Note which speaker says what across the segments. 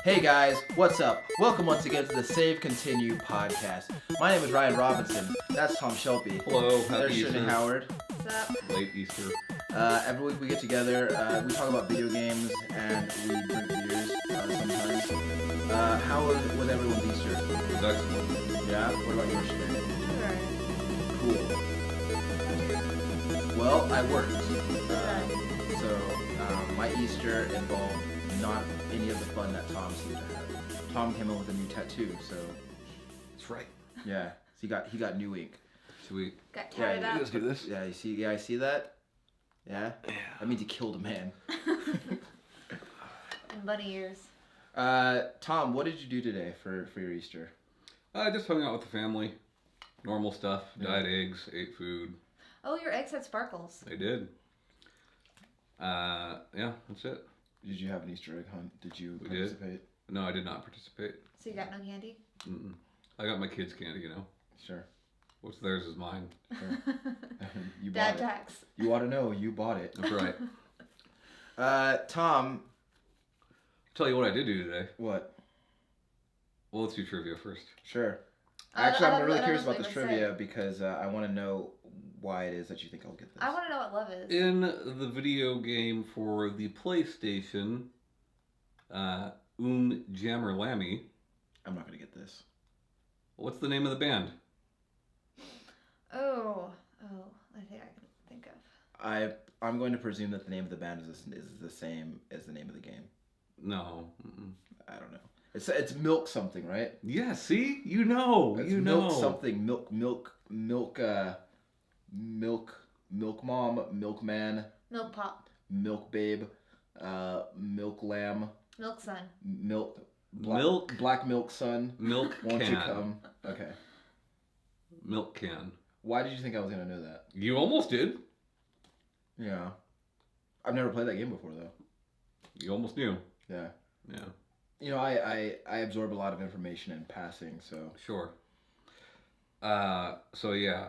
Speaker 1: Hey guys, what's up? Welcome once again to the Save Continue podcast. My name is Ryan Robinson. That's Tom Shelby.
Speaker 2: Hello, happy
Speaker 1: There's
Speaker 2: Easter.
Speaker 1: Shirley Howard.
Speaker 3: What's up?
Speaker 2: Late Easter.
Speaker 1: Every week we get together, we talk about video games, and we drink beers sometimes. How was everyone's Easter?
Speaker 2: It was excellent.
Speaker 1: Yeah? What about yours, Shirley?
Speaker 3: Alright.
Speaker 1: Cool. Well, I worked. So my Easter involved not any of the fun that Tom seemed to have. Tom came in with a new tattoo, so
Speaker 2: That's right.
Speaker 1: yeah. So he got new ink.
Speaker 2: Sweet.
Speaker 3: Got tatted
Speaker 1: Yeah,
Speaker 3: up.
Speaker 2: Let's do this.
Speaker 1: Yeah, you see? Yeah, I see that. Yeah. That means he killed a man.
Speaker 3: In bunny ears.
Speaker 1: Tom, what did you do today for your Easter?
Speaker 2: I just hung out with the family. Normal stuff.
Speaker 1: Yeah.
Speaker 2: Dyed eggs, ate food.
Speaker 3: Oh, your eggs had sparkles.
Speaker 2: They did. Yeah, that's it.
Speaker 1: Did you have an Easter egg hunt? Did you
Speaker 2: We
Speaker 1: participate?
Speaker 2: No, I did not participate.
Speaker 3: So you got no candy?
Speaker 2: Mm-mm. I got my kids' candy, you know.
Speaker 1: Sure.
Speaker 2: What's theirs is mine.
Speaker 1: Sure. You
Speaker 3: Dad
Speaker 1: bought it.
Speaker 3: tax.
Speaker 1: You ought to know. You bought it.
Speaker 2: That's right.
Speaker 1: Tom.
Speaker 2: Tell you what I did do today.
Speaker 1: What?
Speaker 2: Well, let's do trivia first.
Speaker 1: Sure.
Speaker 3: I
Speaker 1: Actually, I'm
Speaker 3: don't
Speaker 1: really
Speaker 3: know
Speaker 1: curious
Speaker 3: what
Speaker 1: about this
Speaker 3: you would
Speaker 1: trivia
Speaker 3: say.
Speaker 1: because I want to know why it is that you think I'll get this.
Speaker 3: I want to know what love is.
Speaker 2: In the video game for the PlayStation, Jammer Lammy,
Speaker 1: I'm not gonna get this.
Speaker 2: what's the name of the band?
Speaker 3: Oh, I think I can think of.
Speaker 1: I'm going to presume that the name of the band is the same as the name of the game.
Speaker 2: No. Mm-mm.
Speaker 1: I don't know. It's Milk something, right?
Speaker 2: Yeah, see? You know.
Speaker 1: It's
Speaker 2: you
Speaker 1: Milk
Speaker 2: know.
Speaker 1: something. Milk Mom, Milkman,
Speaker 3: Milk pop.
Speaker 1: Milk Babe, Milk Lamb,
Speaker 3: Milk sun.
Speaker 1: Black Milk Sun.
Speaker 2: Milk
Speaker 1: Won't
Speaker 2: can.
Speaker 1: you come? Okay.
Speaker 2: Milk can.
Speaker 1: Why did you think I was gonna know that?
Speaker 2: You almost did.
Speaker 1: Yeah. I've never played that game before though.
Speaker 2: You almost knew.
Speaker 1: Yeah.
Speaker 2: Yeah.
Speaker 1: You know, I absorb a lot of information in passing, so.
Speaker 2: Sure. So yeah.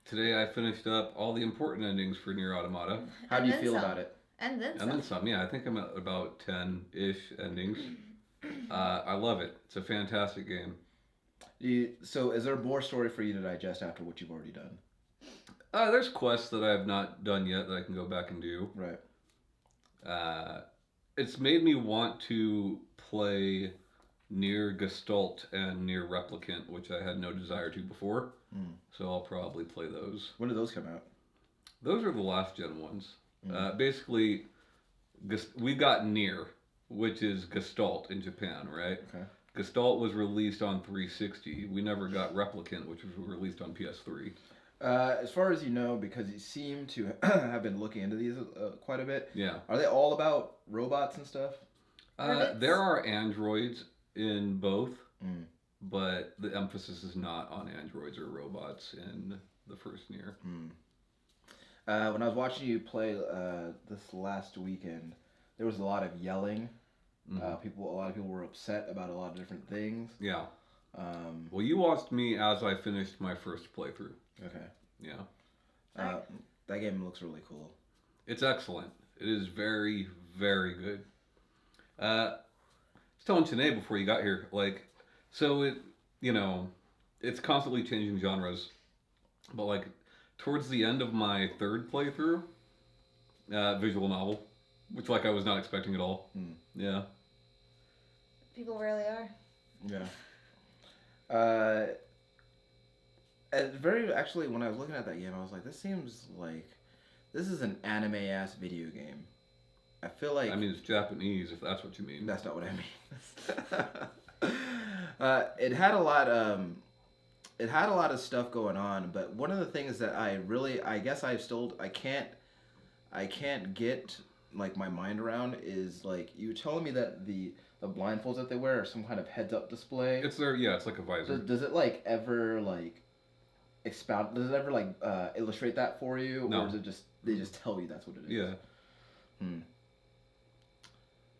Speaker 2: Today I finished up all the important endings for Nier Automata.
Speaker 1: How
Speaker 3: And
Speaker 1: do you
Speaker 3: then
Speaker 1: feel
Speaker 3: some.
Speaker 1: about it?
Speaker 3: And then
Speaker 2: And
Speaker 3: some.
Speaker 2: then some. Yeah, I think I'm at about 10-ish endings. I love it. It's a fantastic game.
Speaker 1: So is there more story for you to digest after what you've already done?
Speaker 2: There's quests that I have not done yet that I can go back and do.
Speaker 1: Right.
Speaker 2: It's made me want to play Nier Gestalt and Nier Replicant, which I had no desire to before.
Speaker 1: Mm.
Speaker 2: So I'll probably play those.
Speaker 1: When did those come out?
Speaker 2: Those are the last gen ones.
Speaker 1: Mm.
Speaker 2: Basically, we got Nier, which is Gestalt in Japan, right?
Speaker 1: Okay.
Speaker 2: Gestalt was released on 360. We never got Replicant, which was released on PS3.
Speaker 1: As far as you know, because you seem to have been looking into these quite a bit,
Speaker 2: Yeah.
Speaker 1: are they all about robots and stuff?
Speaker 3: Ribbits?
Speaker 2: There are androids in both,
Speaker 1: Mm.
Speaker 2: but the emphasis is not on androids or robots in the first Nier.
Speaker 1: Mm. When I was watching you play this last weekend, there was a lot of yelling.
Speaker 2: Mhm.
Speaker 1: A lot of people were upset about a lot of different things.
Speaker 2: Yeah.
Speaker 1: Um,
Speaker 2: Well, you watched me as I finished my first playthrough.
Speaker 1: okay.
Speaker 2: Yeah.
Speaker 1: That game looks really cool.
Speaker 2: It's excellent. It is very, very good. I was telling Chanae before you got here, so it's constantly changing genres. But towards the end of my third playthrough, visual novel, which I was not expecting at all.
Speaker 1: Mm.
Speaker 2: Yeah.
Speaker 3: People rarely are.
Speaker 1: Yeah. Actually, when I was looking at that game, I was like, this seems like this is an anime-ass video game. I feel like...
Speaker 2: I mean, it's Japanese, if that's what you mean.
Speaker 1: That's not what I mean. It had a lot of stuff going on, but one of the things that I can't get my mind around is you were telling me that the blindfolds that they wear are some kind of heads-up display.
Speaker 2: It's like a visor.
Speaker 1: Does it ever expound? Does it ever illustrate that for you,
Speaker 2: No.
Speaker 1: or is it just they just tell you that's what it is?
Speaker 2: Yeah.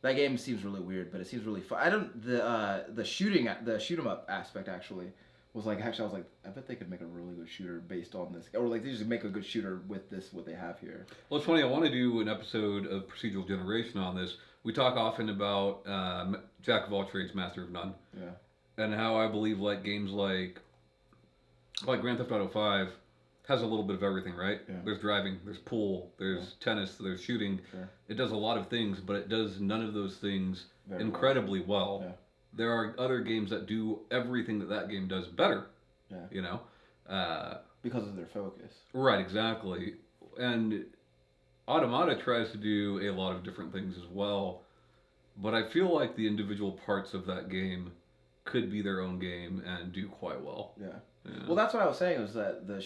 Speaker 1: That game seems really weird, but it seems really fun. I don't the shoot 'em up aspect actually was like, actually, I was like, I bet they could make a really good shooter based on this, or like they just make a good shooter with this what they have here.
Speaker 2: Well, it's funny. I want to do an episode of procedural generation on this. We talk often about Jack of all trades, master of none,
Speaker 1: Yeah.
Speaker 2: and how I believe like games like Grand Theft Auto 5 has a little bit of everything, right?
Speaker 1: Yeah.
Speaker 2: There's driving, there's pool, there's tennis, there's shooting.
Speaker 1: Sure.
Speaker 2: It does a lot of things, but it does none of those things
Speaker 1: Very
Speaker 2: incredibly well.
Speaker 1: Yeah.
Speaker 2: There are other games that do everything that game does better.
Speaker 1: Yeah.
Speaker 2: You know?
Speaker 1: Because of their focus.
Speaker 2: Right, exactly. And Automata tries to do a lot of different things as well, but I feel like the individual parts of that game could be their own game and do quite well.
Speaker 1: Yeah.
Speaker 2: Yeah.
Speaker 1: Well, that's what I was saying was that those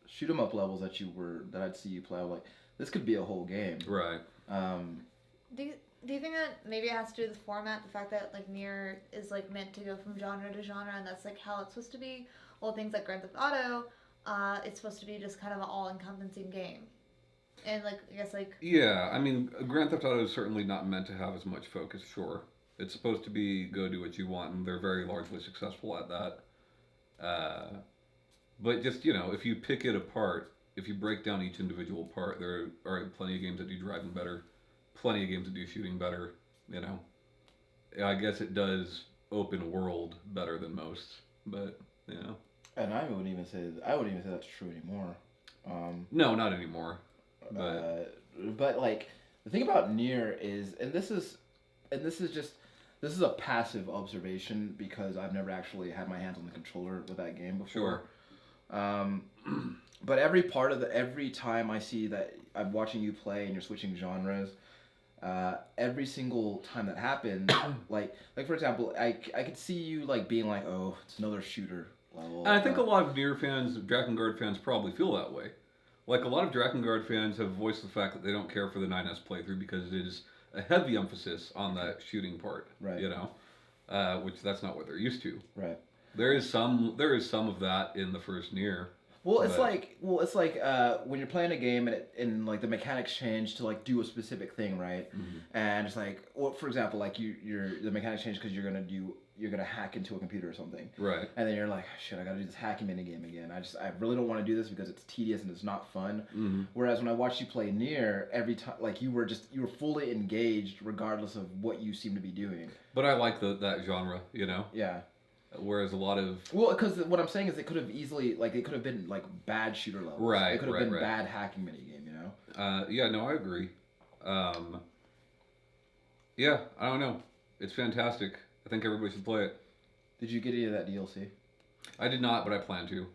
Speaker 1: shoot 'em up levels that I'd see you play. I was like, this could be a whole game.
Speaker 2: Right.
Speaker 3: Do you think that maybe it has to do with the format, the fact that like Nier is like meant to go from genre to genre, and that's like how it's supposed to be? Well, things like Grand Theft Auto, it's supposed to be just kind of an all-encompassing game, and like I guess like
Speaker 2: Yeah, I mean, Grand Theft Auto is certainly not meant to have as much focus. Sure, it's supposed to be go do what you want, and they're very largely successful at that. But just if you pick it apart, if you break down each individual part, there are plenty of games that do driving better, plenty of games that do shooting better. I guess it does open world better than most, but
Speaker 1: And I wouldn't even say that's true anymore.
Speaker 2: No, not anymore. But
Speaker 1: But like the thing about Nier is, and this is a passive observation because I've never actually had my hands on the controller with that game before.
Speaker 2: Sure.
Speaker 1: But every time I see that I'm watching you play and you're switching genres, every single time that happens, like for example, I could see you like being like, oh, it's another shooter level.
Speaker 2: And I think a lot of Nier fans, Drakengard fans, probably feel that way. Like a lot of Drakengard fans have voiced the fact that they don't care for the 9S playthrough because it is a heavy emphasis on that shooting part.
Speaker 1: Right.
Speaker 2: Which that's not what they're used to.
Speaker 1: Right.
Speaker 2: There is some of that in the first Nier.
Speaker 1: Well, it's like when you're playing a game and like the mechanics change to like do a specific thing, right?
Speaker 2: Mm-hmm.
Speaker 1: And it's like, well, for example, like the mechanics change because you're gonna hack into a computer or something,
Speaker 2: Right.
Speaker 1: and then you're like, shit, I gotta do this hacking minigame again. I really don't want to do this because it's tedious and it's not fun.
Speaker 2: Mm-hmm.
Speaker 1: Whereas when I watched you play Nier, every time like you were fully engaged regardless of what you seem to be doing.
Speaker 2: But I like that genre,
Speaker 1: Yeah.
Speaker 2: Whereas a lot of
Speaker 1: Because what I'm saying is it could have been like bad shooter levels.
Speaker 2: Right,
Speaker 1: It could have
Speaker 2: right,
Speaker 1: been
Speaker 2: right.
Speaker 1: bad hacking minigame,
Speaker 2: yeah, no, I agree. Yeah, I don't know. It's fantastic. I think everybody should play it.
Speaker 1: Did you get any of that DLC?
Speaker 2: I did not, but I plan to.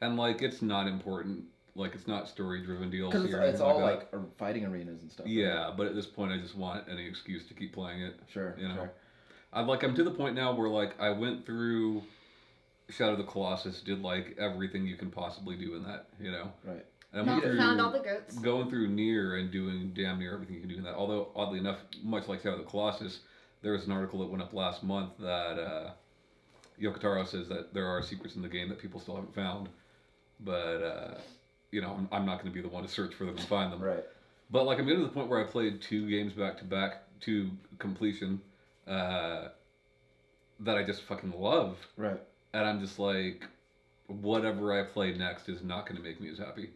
Speaker 2: And like, it's not important. Like, it's not story-driven DLC.
Speaker 1: Because
Speaker 2: or
Speaker 1: it's
Speaker 2: anything
Speaker 1: all
Speaker 2: like that.
Speaker 1: like fighting arenas and stuff.
Speaker 2: Yeah, but at this point, I just want any excuse to keep playing it.
Speaker 1: Sure. Sure.
Speaker 2: I'm to the point now where like I went through Shadow of the Colossus, did like everything you can possibly do in that,
Speaker 1: Right.
Speaker 2: And I went
Speaker 3: found all the goats.
Speaker 2: going through Nier and doing damn near everything you can do in that. Although oddly enough, much like Shadow of the Colossus, there was an article that went up last month that Yoko Taro says that there are secrets in the game that people still haven't found, but I'm not going to be the one to search for them and find them.
Speaker 1: Right.
Speaker 2: But like I'm getting to the point where I played 2 games back to back to completion. That I just fucking love.
Speaker 1: Right.
Speaker 2: And I'm just like, whatever I play next is not going to make me as happy.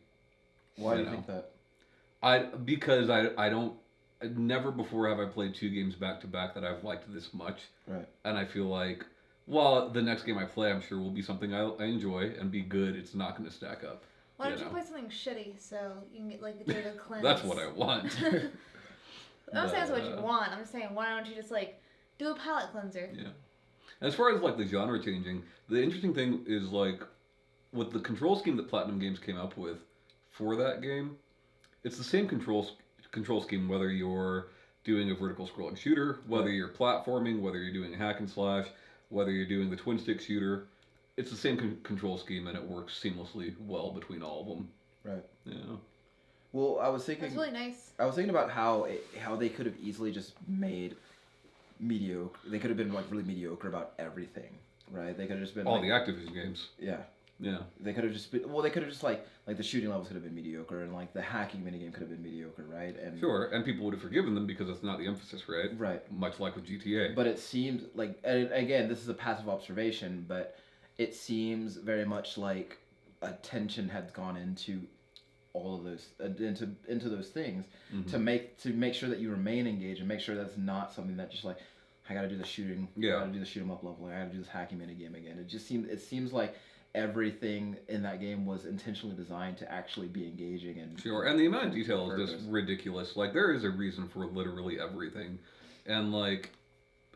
Speaker 1: Why do you think that?
Speaker 2: Because I don't, never before have I played 2 games back to back that I've liked this much.
Speaker 1: Right.
Speaker 2: And I feel like, well, the next game I play, I'm sure will be something I enjoy and be good. It's not going to stack up.
Speaker 3: Why don't you play something shitty so you can get like the data cleanse?
Speaker 2: That's what I want.
Speaker 3: I'm not saying that's what you want. I'm just saying, why don't you just like do a palate cleanser?
Speaker 2: Yeah. As far as like the genre changing, the interesting thing is like with the control scheme that Platinum Games came up with for that game, it's the same control scheme whether you're doing a vertical scrolling shooter, whether you're platforming, whether you're doing hack and slash, whether you're doing the twin stick shooter. It's the same control scheme and it works seamlessly well between all of them.
Speaker 1: Right.
Speaker 2: Yeah.
Speaker 1: Well, I was thinking.
Speaker 3: That's really nice.
Speaker 1: I was thinking about how they could have easily just made mediocre. They could have been like really mediocre about everything, right? They could have just been
Speaker 2: All
Speaker 1: like,
Speaker 2: the Activision games.
Speaker 1: Yeah.
Speaker 2: Yeah.
Speaker 1: They could have just been, well, they could have just like the shooting levels could have been mediocre, and like the hacking minigame could have been mediocre, right? And
Speaker 2: Sure, and people would have forgiven them because that's not the emphasis, right?
Speaker 1: right.
Speaker 2: Much like with GTA.
Speaker 1: But it seems like, and again, this is a passive observation, but it seems very much like attention had gone into all of those into those things to make sure that you remain engaged and make sure that's not something that just like I gotta do the shooting, I gotta do the shoot 'em up level, I gotta do this hacking minigame again. It seems like everything in that game was intentionally designed to actually be engaging and
Speaker 2: Sure, and the amount of detail is just ridiculous. Like, there is a reason for literally everything. And, like,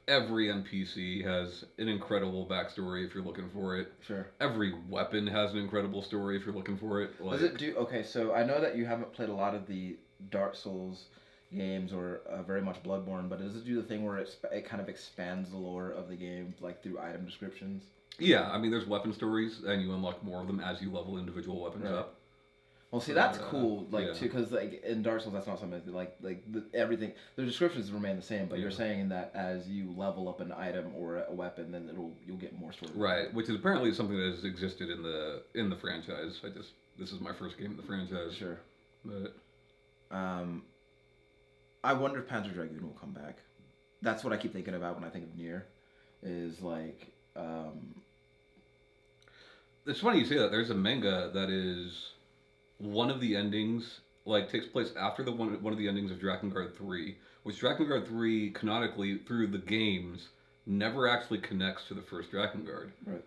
Speaker 2: every NPC has an incredible backstory if you're looking for it.
Speaker 1: Sure.
Speaker 2: Every weapon has an incredible story if you're looking for it. Like,
Speaker 1: Does it do... Okay, so I know that you haven't played a lot of the Dark Souls games or very much Bloodborne, but does it do the thing where it kind of expands the lore of the game, like, through item descriptions?
Speaker 2: Yeah, I mean, there's weapon stories, and you unlock more of them as you level individual weapons up.
Speaker 1: Well, see, that's cool, like, too, because, like, in Dark Souls, that's not something, everything, the descriptions remain the same, but you're saying that as you level up an item or a weapon, then you'll get more story.
Speaker 2: Right, which is apparently something that has existed in the franchise. This is my first game in the franchise.
Speaker 1: Sure.
Speaker 2: But...
Speaker 1: I wonder if Panzer Dragoon will come back. That's what I keep thinking about when I think of Nier, is, like,
Speaker 2: It's funny you say that. There's a manga that is one of the endings, like, takes place after one of the endings of Drakengard 3, which Drakengard 3, canonically, through the games, never actually connects to the first Drakengard.
Speaker 1: Right.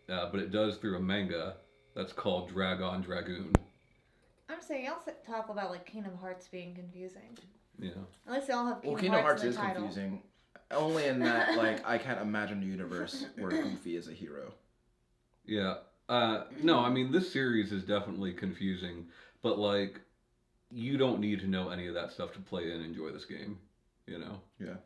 Speaker 2: But it does through a manga that's called Dragon Dragoon.
Speaker 3: I'm saying, y'all talk about, like, Kingdom Hearts being confusing.
Speaker 2: Yeah.
Speaker 3: At least they all have
Speaker 1: Kingdom Hearts is confusing. Only in that, like, I can't imagine a universe where Goofy is a hero.
Speaker 2: Yeah. No, I mean, this series is definitely confusing, but, like, you don't need to know any of that stuff to play and enjoy this game, you know?
Speaker 1: Yeah.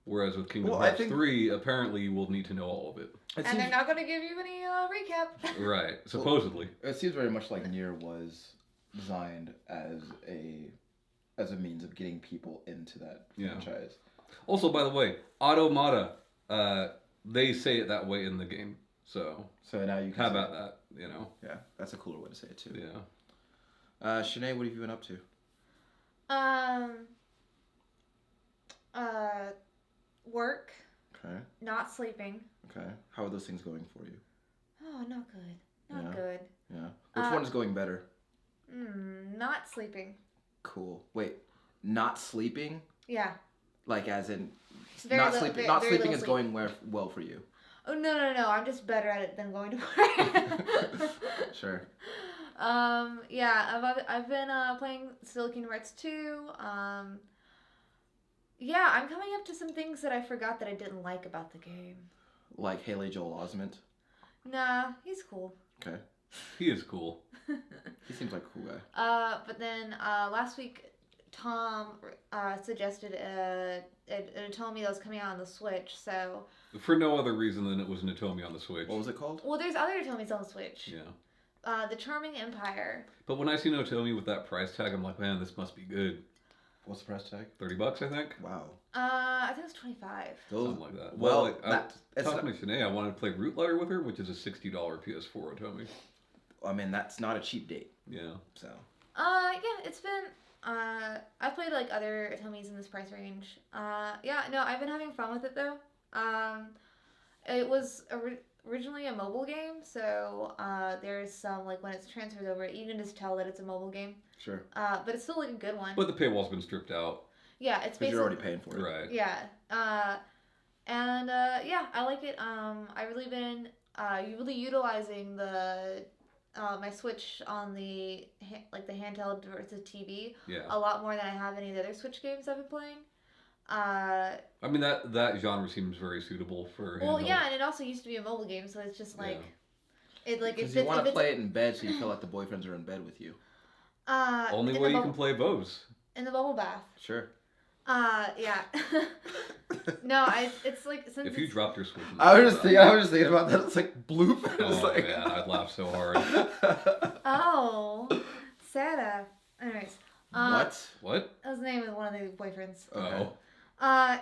Speaker 2: Whereas with Kingdom Hearts 3, apparently you will need to know all of it.
Speaker 3: And they're not going to give you any recap.
Speaker 2: Right, supposedly.
Speaker 1: Well, it seems very much like Nier was designed as a means of getting people into that franchise.
Speaker 2: Also, by the way, automata, they say it that way in the game. So
Speaker 1: now you can...
Speaker 2: How about that, you know?
Speaker 1: Yeah, that's a cooler way to say it, too.
Speaker 2: Yeah.
Speaker 1: Shanae, what have you been up to?
Speaker 3: Work.
Speaker 1: Okay.
Speaker 3: Not sleeping.
Speaker 1: Okay. How are those things going for you?
Speaker 3: Oh, not good. Not good.
Speaker 1: Yeah. Which one is going better?
Speaker 3: Not sleeping.
Speaker 1: Cool. Wait, not sleeping?
Speaker 3: Yeah.
Speaker 1: Like as in
Speaker 3: Not
Speaker 1: sleeping is going well for you.
Speaker 3: Oh, no. I'm just better at it than going to work.
Speaker 1: Sure.
Speaker 3: Yeah, I've been playing still Kingdom Hearts 2. Yeah, I'm coming up to some things that I forgot that I didn't like about the game.
Speaker 1: Like Haley Joel Osment?
Speaker 3: Nah, he's cool.
Speaker 1: Okay.
Speaker 2: He is cool.
Speaker 1: He seems like a cool guy.
Speaker 3: But then last week, Tom suggested a Tomy that was coming out on the Switch, so...
Speaker 2: For no other reason than it was Natomi on the Switch.
Speaker 1: What was it called?
Speaker 3: Well, there's other Tomys on the Switch.
Speaker 2: Yeah.
Speaker 3: The Charming Empire.
Speaker 2: But when I see Natomi with that price tag, I'm like, man, this must be good.
Speaker 1: What's the price tag?
Speaker 2: $30, I think.
Speaker 1: Wow.
Speaker 3: I think it was 25.
Speaker 2: Something like that.
Speaker 1: Well,
Speaker 2: like, talking to Shanae, I wanted to play Root Letter with her, which is a $60 PS4 Natomi.
Speaker 1: I mean, that's not a cheap date.
Speaker 2: Yeah.
Speaker 1: So.
Speaker 3: Yeah, it's been... I've played, like, other Tomys in this price range. Yeah, no, I've been having fun with it, though. It was originally a mobile game, so there's some, like, when it's transferred over, you can just tell that it's a mobile game.
Speaker 1: Sure.
Speaker 3: But it's still, like, a good one.
Speaker 2: But the paywall's been stripped out.
Speaker 3: Yeah, it's basically...
Speaker 1: Because you're already paying for it.
Speaker 2: Right.
Speaker 3: Yeah. Yeah, I like it. I've really been really utilizing the my Switch on the handheld versus TV a lot more than I have any of the other Switch games I've been playing.
Speaker 2: I mean, that genre seems very suitable for handheld.
Speaker 3: Well, yeah, and it also used to be a mobile game, so it's just like...
Speaker 1: Because you want to play it in bed so you feel like the boyfriends are in bed with you.
Speaker 2: Only way you can play Vos.
Speaker 3: In the bubble bath.
Speaker 1: Sure.
Speaker 3: Yeah. No, it's like... Since
Speaker 2: if you dropped your Switch...
Speaker 1: I was just thinking about that. It's like bloop.
Speaker 2: Oh, man, I'd laugh so hard.
Speaker 3: Oh. Sada. Anyways.
Speaker 2: What?
Speaker 3: That was the name of one of the boyfriends.
Speaker 2: Oh.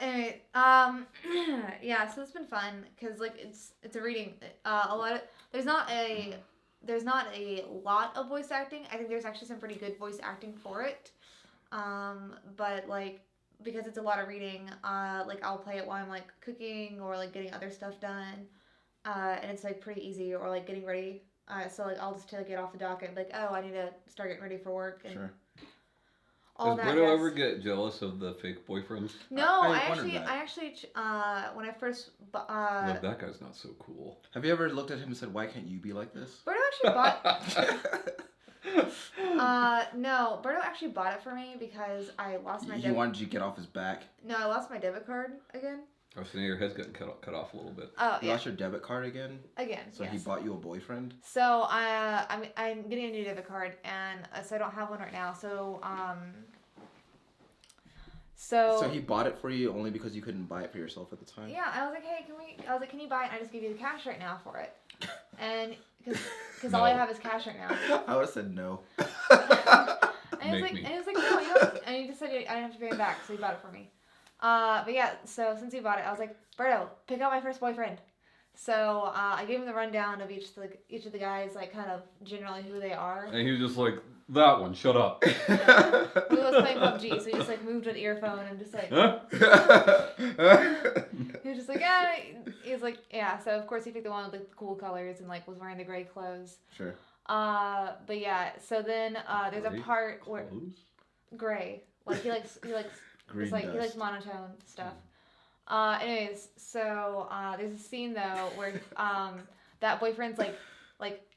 Speaker 3: Anyway, yeah, so it's been fun, because, like, it's a reading, there's not a there's not a lot of voice acting. I think there's actually some pretty good voice acting for it. But like because it's a lot of reading, like I'll play it while I'm like cooking or like getting other stuff done, and it's like pretty easy or like getting ready. So like I'll just like get off the dock and be like, oh, I need to start getting ready for work and
Speaker 1: Sure.
Speaker 3: all
Speaker 2: Does
Speaker 3: that.
Speaker 2: Brito
Speaker 3: jazz.
Speaker 2: ever get jealous of the fake boyfriends?
Speaker 3: No,
Speaker 1: I wondered that.
Speaker 3: I actually, when I first,
Speaker 2: Like, that guy's not so cool.
Speaker 1: Have you ever looked at him and said, "Why can't you be like this?"
Speaker 3: Berto actually bought. No, Berto actually bought it for me because I lost my.
Speaker 1: He wanted you to get off his back.
Speaker 3: No, I lost my debit card again.
Speaker 2: I was saying your head's getting cut off a little bit.
Speaker 3: Oh
Speaker 1: You
Speaker 3: yeah.
Speaker 1: lost your debit card again.
Speaker 3: Again.
Speaker 1: So
Speaker 3: yes.
Speaker 1: he bought you a boyfriend.
Speaker 3: So I'm getting a new debit card and so I don't have one right now. So
Speaker 1: So he bought it for you only because you couldn't buy it for yourself at the time.
Speaker 3: Yeah, I was like, hey, can you buy it? And I just give you the cash right now for it. And because all I have is cash right now.
Speaker 1: I would have said no.
Speaker 3: And he was like, no, you don't. And he just said I didn't have to pay him back, so he bought it for me. But yeah, so since he bought it, I was like, Berto, pick out my first boyfriend. So I gave him the rundown of each of the guys, like kind of generally who they are.
Speaker 2: And he was just like, that one, shut up.
Speaker 3: Yeah. We was playing PUBG, so he just like moved an earphone and just like.
Speaker 2: Huh?
Speaker 3: He was just like, yeah. He was like, yeah. So of course he picked the one with the cool colors and like was wearing the gray clothes.
Speaker 1: Sure.
Speaker 3: But yeah. So then there's
Speaker 2: Gray
Speaker 3: a part where
Speaker 2: clothes?
Speaker 3: gray, like he likes
Speaker 1: Green
Speaker 3: just like
Speaker 1: dust.
Speaker 3: he likes monotone stuff. Anyways, so there's a scene though where that boyfriend's like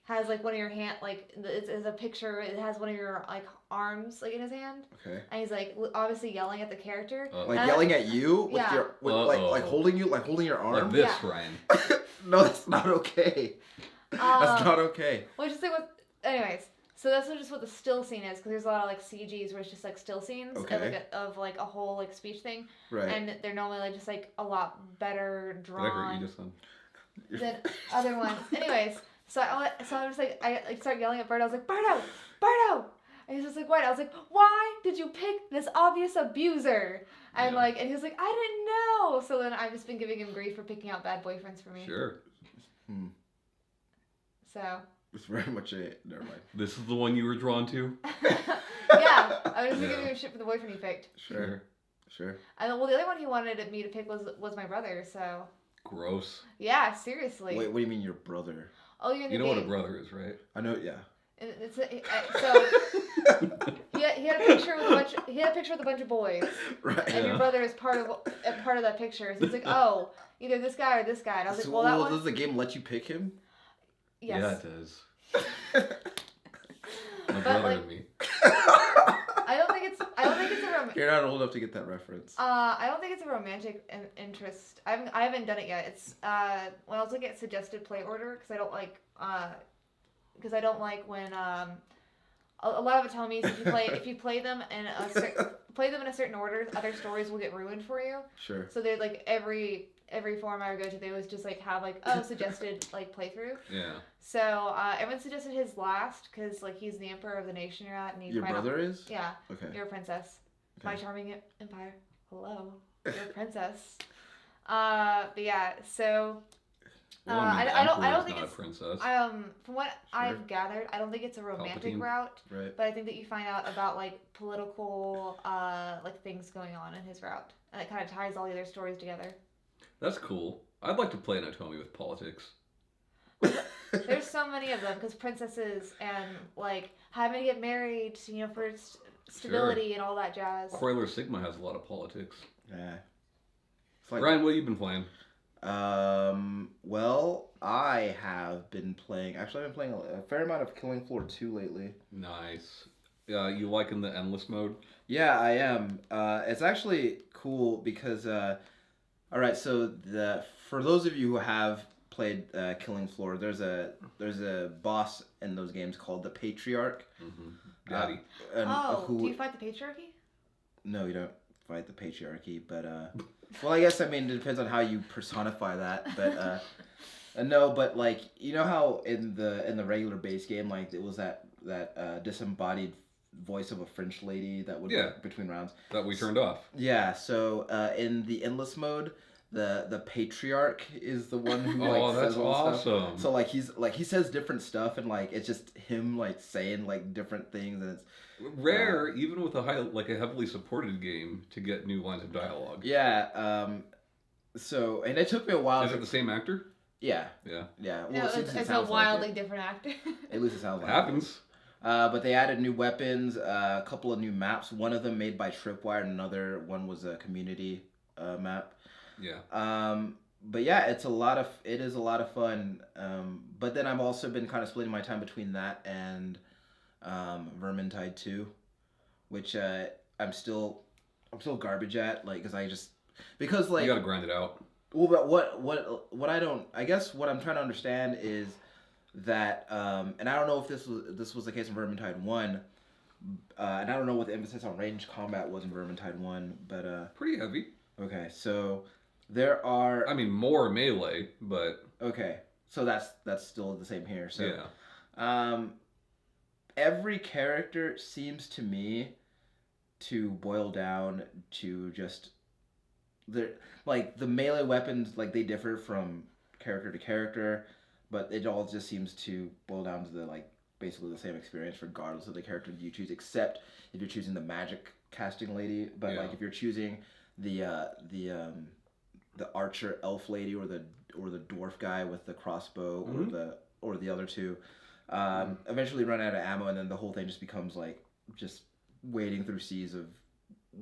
Speaker 3: has like one of your hand like it's a picture. It has one of your like arms like in his hand,
Speaker 1: Okay.
Speaker 3: and he's like obviously yelling at the character.
Speaker 1: Like
Speaker 3: And
Speaker 1: yelling at you with
Speaker 3: Yeah.
Speaker 1: your with, like holding your arm.
Speaker 2: Like this,
Speaker 3: Yeah.
Speaker 2: Ryan.
Speaker 1: No, that's not okay. That's not okay.
Speaker 3: Well, just like what. Anyways, so that's just what the still scene is, because there's a lot of like CGs where it's just like still scenes
Speaker 1: Okay.
Speaker 3: of like a whole like speech thing,
Speaker 1: Right.
Speaker 3: and they're normally like just like a lot better
Speaker 2: Did I hurt
Speaker 3: drawn
Speaker 2: you just then?
Speaker 3: than other ones. Anyways, so I was like I like started yelling at Berto. I was like, Berto, and he's just like, what? I was like, why did you pick this obvious abuser? And
Speaker 2: Yeah.
Speaker 3: like, and he was like, I didn't know. So then I've just been giving him grief for picking out bad boyfriends for me.
Speaker 2: Sure.
Speaker 3: So.
Speaker 1: It's very much a never mind.
Speaker 2: This is the one you were drawn to?
Speaker 3: Yeah, I was
Speaker 2: Yeah.
Speaker 3: giving him shit for the boyfriend he picked.
Speaker 1: Sure.
Speaker 3: Well, the other one he wanted me to pick was my brother. So
Speaker 2: Gross.
Speaker 3: yeah, seriously.
Speaker 1: Wait, what do you mean your brother?
Speaker 3: Oh, you're in the
Speaker 2: You know what a
Speaker 3: game.
Speaker 2: brother is, right?
Speaker 1: I know. Yeah.
Speaker 3: And so he had a picture with a bunch of boys,
Speaker 1: Right.
Speaker 3: and your brother is part of that picture. So he's like, oh, either this guy or this guy. And I was like, well, that one.
Speaker 1: Does the game let you pick him?
Speaker 3: Yes.
Speaker 2: Yeah, it does. My
Speaker 3: But,
Speaker 2: brother
Speaker 3: like-
Speaker 2: and me.
Speaker 3: I don't think it's a
Speaker 1: You're not old enough to get that reference.
Speaker 3: I don't think it's a romantic interest. I haven't done it yet. It's when I was looking at suggested play order, because I don't like when a lot of it tells me if you play them in a certain order, other stories will get ruined for you.
Speaker 1: Sure.
Speaker 3: So they're like every forum I would go to, they always just like have like suggested like playthrough.
Speaker 2: Yeah.
Speaker 3: So everyone suggested his last because like he's the emperor of the nation you're at, and he's
Speaker 1: Your brother is?
Speaker 3: Yeah.
Speaker 1: Okay.
Speaker 3: You're a princess.
Speaker 1: Okay.
Speaker 3: My charming empire. Hello. You're a princess. But yeah, so
Speaker 2: Well,
Speaker 3: I don't
Speaker 2: Emperor's
Speaker 3: think
Speaker 2: not
Speaker 3: it's
Speaker 2: a princess.
Speaker 3: from what I've gathered, I don't think it's a romantic
Speaker 2: Palpatine.
Speaker 3: route,
Speaker 1: Right.
Speaker 3: but I think that you find out about like political like things going on in his route, and it kind of ties all the other stories together.
Speaker 2: That's cool. I'd like to play an Atomi with politics.
Speaker 3: There's so many of them because princesses and like having to get married, for stability and all that jazz.
Speaker 2: Croiler Sigma has a lot of politics.
Speaker 1: Yeah. It's like,
Speaker 2: Ryan, what have you been playing?
Speaker 1: Well, I have been playing. Actually, I've been playing a fair amount of Killing Floor 2 lately.
Speaker 2: Nice. You liking the endless mode?
Speaker 1: Yeah, I am. It's actually cool because, all right. So for those of you who have played Killing Floor, there's a boss in those games called the Patriarch.
Speaker 2: Mm-hmm. Daddy.
Speaker 3: Do you fight the patriarchy?
Speaker 1: No, you don't fight the patriarchy, but well, I guess it depends on how you personify that, but no, but like how in the regular base game, like it was that disembodied voice of a French lady that would
Speaker 2: Yeah.
Speaker 1: between rounds
Speaker 2: That we turned off.
Speaker 1: Yeah, so in the endless mode, the patriarch is the one who
Speaker 2: Oh, that's
Speaker 1: says all the stuff.
Speaker 2: awesome.
Speaker 1: So he says different stuff and it's just him saying different things and it's
Speaker 2: Rare, even with a heavily supported game, to get new lines of dialogue.
Speaker 1: yeah. So and it took me a while.
Speaker 2: Is it the same actor?
Speaker 1: Yeah.
Speaker 2: Yeah.
Speaker 1: Yeah. Well,
Speaker 3: No, it's a wildly different actor.
Speaker 1: At least it sounds
Speaker 2: It
Speaker 1: like
Speaker 2: happens.
Speaker 1: But they added new weapons, a couple of new maps. One of them made by Tripwire, and another one was a community map.
Speaker 2: Yeah.
Speaker 1: But yeah, it is a lot of fun. But then I've also been kind of splitting my time between that and Vermintide 2, which I'm still garbage at, because
Speaker 2: You gotta grind it out.
Speaker 1: well, but what I don't, I guess what I'm trying to understand is that and I don't know if this was the case in Vermintide 1, and I don't know what the emphasis on ranged combat was in Vermintide 1, but
Speaker 2: Pretty heavy.
Speaker 1: okay, so there are
Speaker 2: I mean, more melee, but
Speaker 1: okay, so that's still the same here. So
Speaker 2: yeah.
Speaker 1: every character seems to me to boil down to just the the melee weapons, they differ from character to character, but it all just seems to boil down to the basically the same experience regardless of the character you choose, except if you're choosing the magic casting lady. But
Speaker 2: Yeah.
Speaker 1: if you're choosing the archer elf lady or the dwarf guy with the crossbow,
Speaker 2: Mhm.
Speaker 1: or the other two, eventually run out of ammo, and then the whole thing just becomes just wading through seas of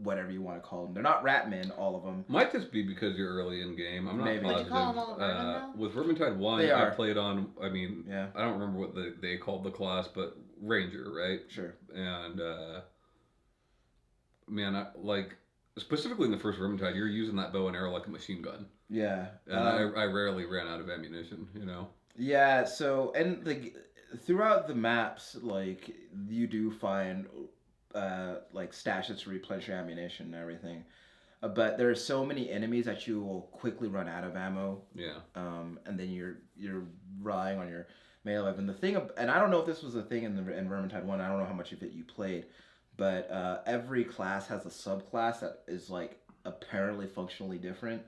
Speaker 1: whatever you want to call them. They're not Ratmen, all of them.
Speaker 2: Might just be because you're early in game. I'm not
Speaker 1: Maybe.
Speaker 2: positive.
Speaker 3: Would you call them all Vermin, though?
Speaker 2: With Vermintide 1,
Speaker 1: They
Speaker 2: I
Speaker 1: are.
Speaker 2: played on, I mean,
Speaker 1: Yeah,
Speaker 2: I don't remember what they called the class, but Ranger, right?
Speaker 1: sure.
Speaker 2: And, man, specifically in the first Vermintide, you're using that bow and arrow like a machine gun.
Speaker 1: Yeah.
Speaker 2: And I rarely ran out of ammunition, you know?
Speaker 1: Yeah, so and throughout the maps, you do find stashes to replenish your ammunition and everything. But there are so many enemies that you will quickly run out of ammo.
Speaker 2: Yeah.
Speaker 1: And then you're relying on your melee weapon. The thing, and I don't know if this was a thing in Vermintide 1. I don't know how much of it you played, but every class has a subclass that is apparently functionally different.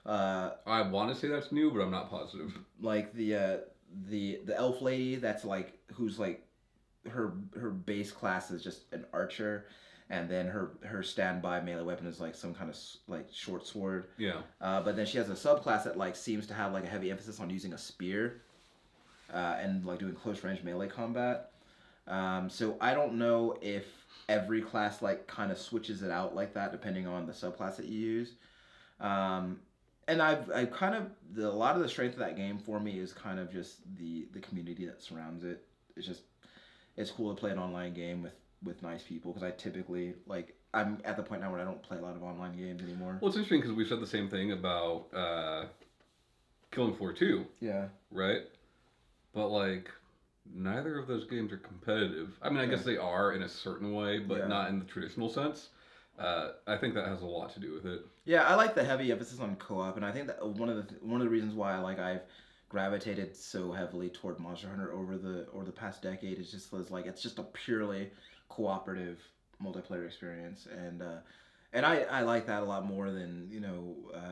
Speaker 2: I want to say that's new, but I'm not positive.
Speaker 1: The elf lady, that's who's her base class is just an archer, and then her standby melee weapon is some kind of short sword.
Speaker 2: Yeah.
Speaker 1: But then she has a subclass that seems to have a heavy emphasis on using a spear, and doing close range melee combat. So I don't know if every class kind of switches it out like that depending on the subclass that you use. And I've kind of a lot of the strength of that game for me is kind of just the community that surrounds it. It's cool to play an online game with nice people, because I typically I'm at the point now where I don't play a lot of online games anymore.
Speaker 2: Well, it's interesting because we said the same thing about Killing Floor 2.
Speaker 1: Yeah.
Speaker 2: Right? But neither of those games are competitive. I mean, I guess they are in a certain way, but not in the traditional sense. I think that has a lot to do with it.
Speaker 1: Yeah, I like the heavy emphasis on co-op, and I think that one of the reasons why I've gravitated so heavily toward Monster Hunter over the past decade is just it's just a purely cooperative multiplayer experience, and I like that a lot more than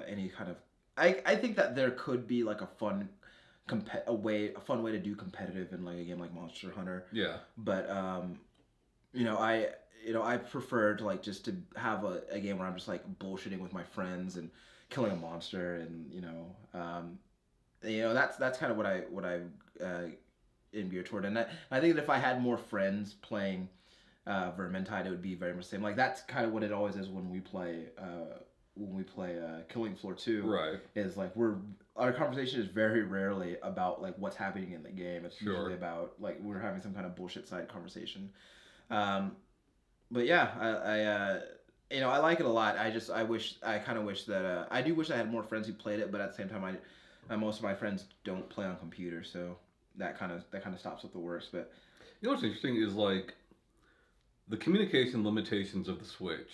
Speaker 1: any kind of. I think that there could be a fun way to do competitive in a game like Monster Hunter.
Speaker 2: Yeah.
Speaker 1: But I prefer to just to have a game where I'm just bullshitting with my friends and killing a monster, and that's kind of what I geared toward. And I think that if I had more friends playing Vermintide, it would be very much the same. That's kind of what it always is when we play Killing Floor 2.
Speaker 2: Right.
Speaker 1: Is our conversation is very rarely about what's happening in the game. It's usually about we're having some kind of bullshit side conversation. But yeah, I like it a lot. I kind of wish that I do wish I had more friends who played it, but at the same time, most of my friends don't play on computers, so that kind of stops at the worst. But
Speaker 2: you know what's interesting is the communication limitations of the Switch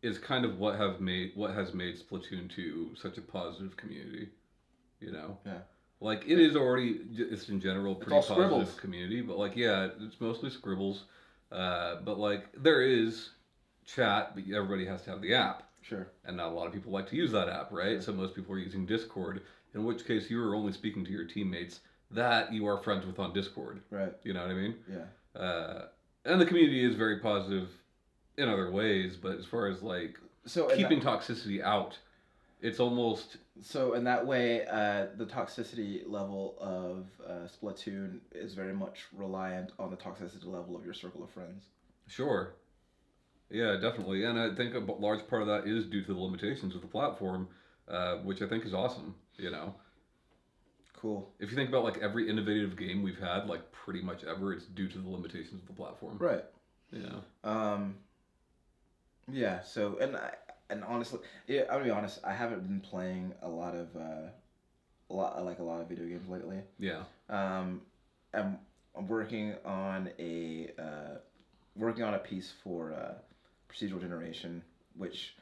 Speaker 2: is kind of what has made Splatoon 2 such a positive community.
Speaker 1: Yeah.
Speaker 2: It is already it's in general pretty positive
Speaker 1: scribbles.
Speaker 2: community, but it's mostly scribbles. But there is chat, but everybody has to have the app.
Speaker 1: Sure.
Speaker 2: And not a lot of people like to use that app, right? So most people are using Discord, in which case you are only speaking to your teammates that you are friends with on Discord.
Speaker 1: Right.
Speaker 2: You know what I mean?
Speaker 1: Yeah.
Speaker 2: And the community is very positive in other ways, but as far as like keeping toxicity out, it's almost...
Speaker 1: So in that way, the toxicity level of Splatoon is very much reliant on the toxicity level of your circle of friends.
Speaker 2: Sure. Yeah, definitely. And I think a large part of that is due to the limitations of the platform, which I think is awesome, you know.
Speaker 1: Cool.
Speaker 2: If you think about like every innovative game we've had, like pretty much ever, it's due to the limitations of the platform.
Speaker 1: Right.
Speaker 2: Yeah.
Speaker 1: Yeah, so and honestly, yeah, I'm gonna be honest, I haven't been playing a lot of video games lately.
Speaker 2: Yeah.
Speaker 1: I'm working on a piece for procedural generation, which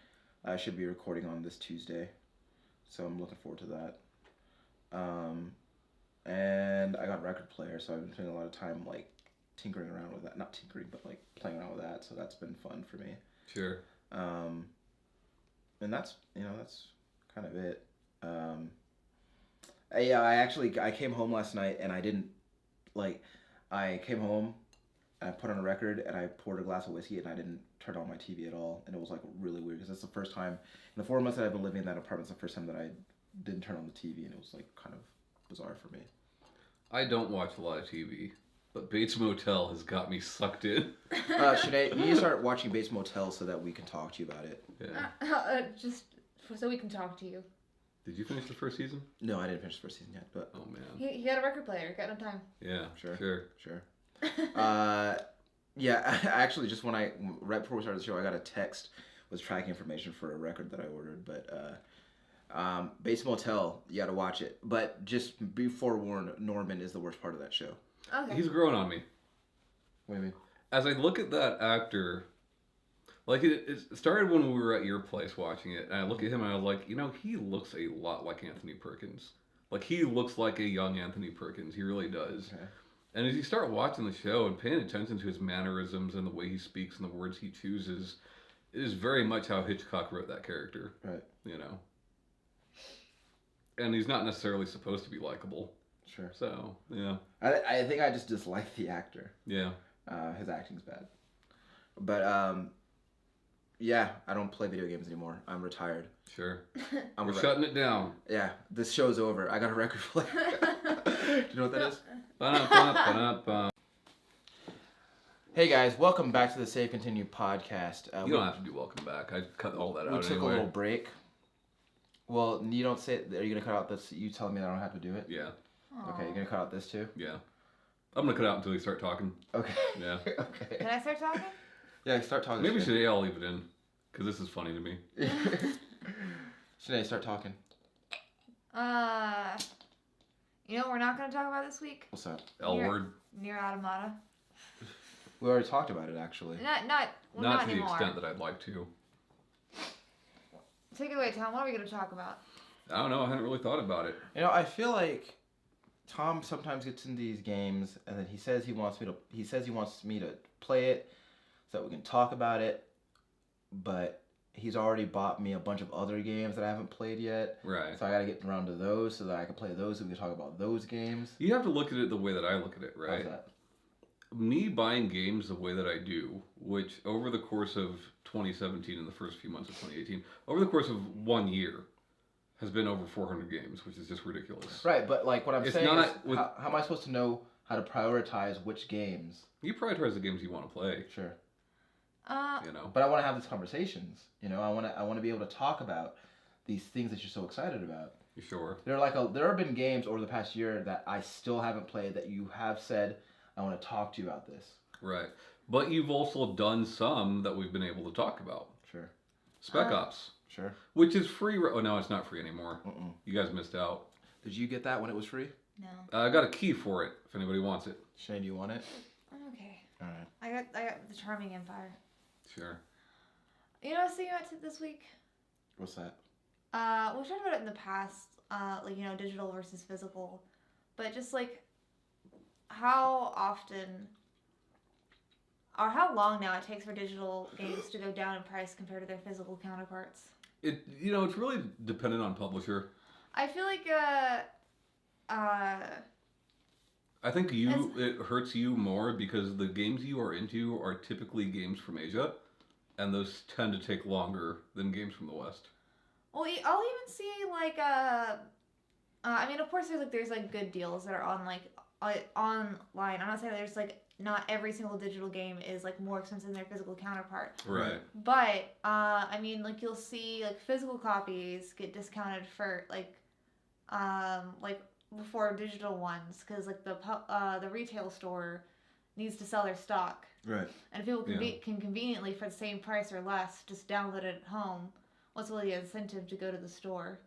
Speaker 1: I should be recording on this Tuesday. So I'm looking forward to that. And I got a record player, so I've been spending a lot of time like tinkering around with that. Not tinkering, but like playing around with that. So that's been fun for me.
Speaker 2: Sure.
Speaker 1: And that's kind of it. I came home last night and I didn't I came home and I put on a record and I poured a glass of whiskey and I didn't turn on my TV at all, and it was like really weird because it's the first time in the 4 months that I've been living in that apartment. It's the first time that I didn't turn on the TV, and it was like kind of bizarre for me.
Speaker 2: I don't watch a lot of TV, but Bates Motel has got me sucked in.
Speaker 1: Sinead, you need to start watching Bates Motel so that we can talk to you about it.
Speaker 2: Yeah.
Speaker 3: Just so we can talk to you.
Speaker 2: Did you finish the first season?
Speaker 1: No, I didn't finish the first season yet, but...
Speaker 2: Oh, man.
Speaker 3: He had a record player. Got no time.
Speaker 2: Yeah, sure.
Speaker 1: Yeah, actually, just right before we started the show, I got a text with tracking information for a record that I ordered, but... Bates Motel, you gotta watch it. But just be forewarned, Norman is the worst part of that show.
Speaker 3: Okay.
Speaker 2: He's growing on me.
Speaker 1: What do you mean?
Speaker 2: As I look at that actor, like it started when we were at your place watching it, and I look at him and I was like, you know, he looks a lot like Anthony Perkins. Like he looks like a young Anthony Perkins. He really does. Okay. And as you start watching the show and paying attention to his mannerisms and the way he speaks and the words he chooses, it is very much how Hitchcock wrote that character.
Speaker 1: Right.
Speaker 2: You know. And he's not necessarily supposed to be likable.
Speaker 1: Sure.
Speaker 2: So, yeah.
Speaker 1: I think I just dislike the actor.
Speaker 2: Yeah.
Speaker 1: His acting's bad. But, yeah, I don't play video games anymore. I'm retired.
Speaker 2: Sure. We're shutting it down.
Speaker 1: Yeah, this show's over. I got a record player. Do you know what that is? Hey guys, welcome back to the Save Continue podcast.
Speaker 2: You don't have to do welcome back. I cut all that out.
Speaker 1: We took a little break. Well, you don't say. Are you gonna cut out this? You telling me that I don't have to do it?
Speaker 2: Yeah.
Speaker 1: Okay, you're gonna cut out this too?
Speaker 2: Yeah. I'm gonna cut out until you start talking.
Speaker 1: Okay.
Speaker 2: Yeah.
Speaker 1: Okay.
Speaker 3: Can I start talking?
Speaker 1: Yeah, start talking.
Speaker 2: Maybe today I'll leave it in, because this is funny to me.
Speaker 1: Sinead, start talking.
Speaker 3: You know what we're not gonna talk about this week?
Speaker 1: What's that?
Speaker 2: L word.
Speaker 3: Nier Automata.
Speaker 1: We already talked about it, actually.
Speaker 3: Not
Speaker 2: to the
Speaker 3: anymore.
Speaker 2: extent that I'd like to.
Speaker 3: Take it away, Tom. What are we gonna talk about?
Speaker 2: I don't know. I hadn't really thought about it.
Speaker 1: You know, I feel like Tom sometimes gets in these games, and then he says he wants me to play it so that we can talk about it, but he's already bought me a bunch of other games that I haven't played yet.
Speaker 2: Right.
Speaker 1: So I gotta get around to those so that I can play those and we can talk about those games.
Speaker 2: You have to look at it the way that I look at it, right?
Speaker 1: How's that?
Speaker 2: Me buying games the way that I do, which over the course of 2017 and the first few months of 2018, over the course of 1 year, has been over 400 games, which is just ridiculous.
Speaker 1: Right, but like what I'm saying is,
Speaker 2: with,
Speaker 1: how am I supposed to know how to prioritize which games?
Speaker 2: You prioritize the games you want to play.
Speaker 1: Sure.
Speaker 2: You know.
Speaker 1: But I want to have these conversations. You know, I want to be able to talk about these things that you're so excited about.
Speaker 2: You sure?
Speaker 1: There have been games over the past year that I still haven't played that you have said I want to talk to you about this.
Speaker 2: Right, but you've also done some that we've been able to talk about.
Speaker 1: Sure.
Speaker 2: Spec Ops.
Speaker 1: Sure.
Speaker 2: Which is free. Oh no, it's not free anymore. You guys missed out.
Speaker 1: Did you get that when it was free?
Speaker 3: No.
Speaker 2: I got a key for it if anybody wants it.
Speaker 1: Shane, do you want it?
Speaker 3: Okay.
Speaker 1: All right.
Speaker 3: I got the Charming Empire.
Speaker 2: Sure.
Speaker 3: You know what I was thinking about this week?
Speaker 1: What's that?
Speaker 3: We've talked about it in the past, like, you know, digital versus physical, but just like how often or how long now it takes for digital games to go down in price compared to their physical counterparts.
Speaker 2: It's really dependent on publisher.
Speaker 3: I feel like
Speaker 2: I think it hurts you more because the games you are into are typically games from Asia, and those tend to take longer than games from the West.
Speaker 3: well, I'll even see like I mean, of course, there's good deals that are on online. I'm not saying there's not every single digital game is more expensive than their physical counterpart.
Speaker 2: Right.
Speaker 3: But I mean, you'll see physical copies get discounted for before digital ones because the retail store needs to sell their stock.
Speaker 1: Right.
Speaker 3: And if people can conveniently for the same price or less just download it at home, what's really the incentive to go to the store?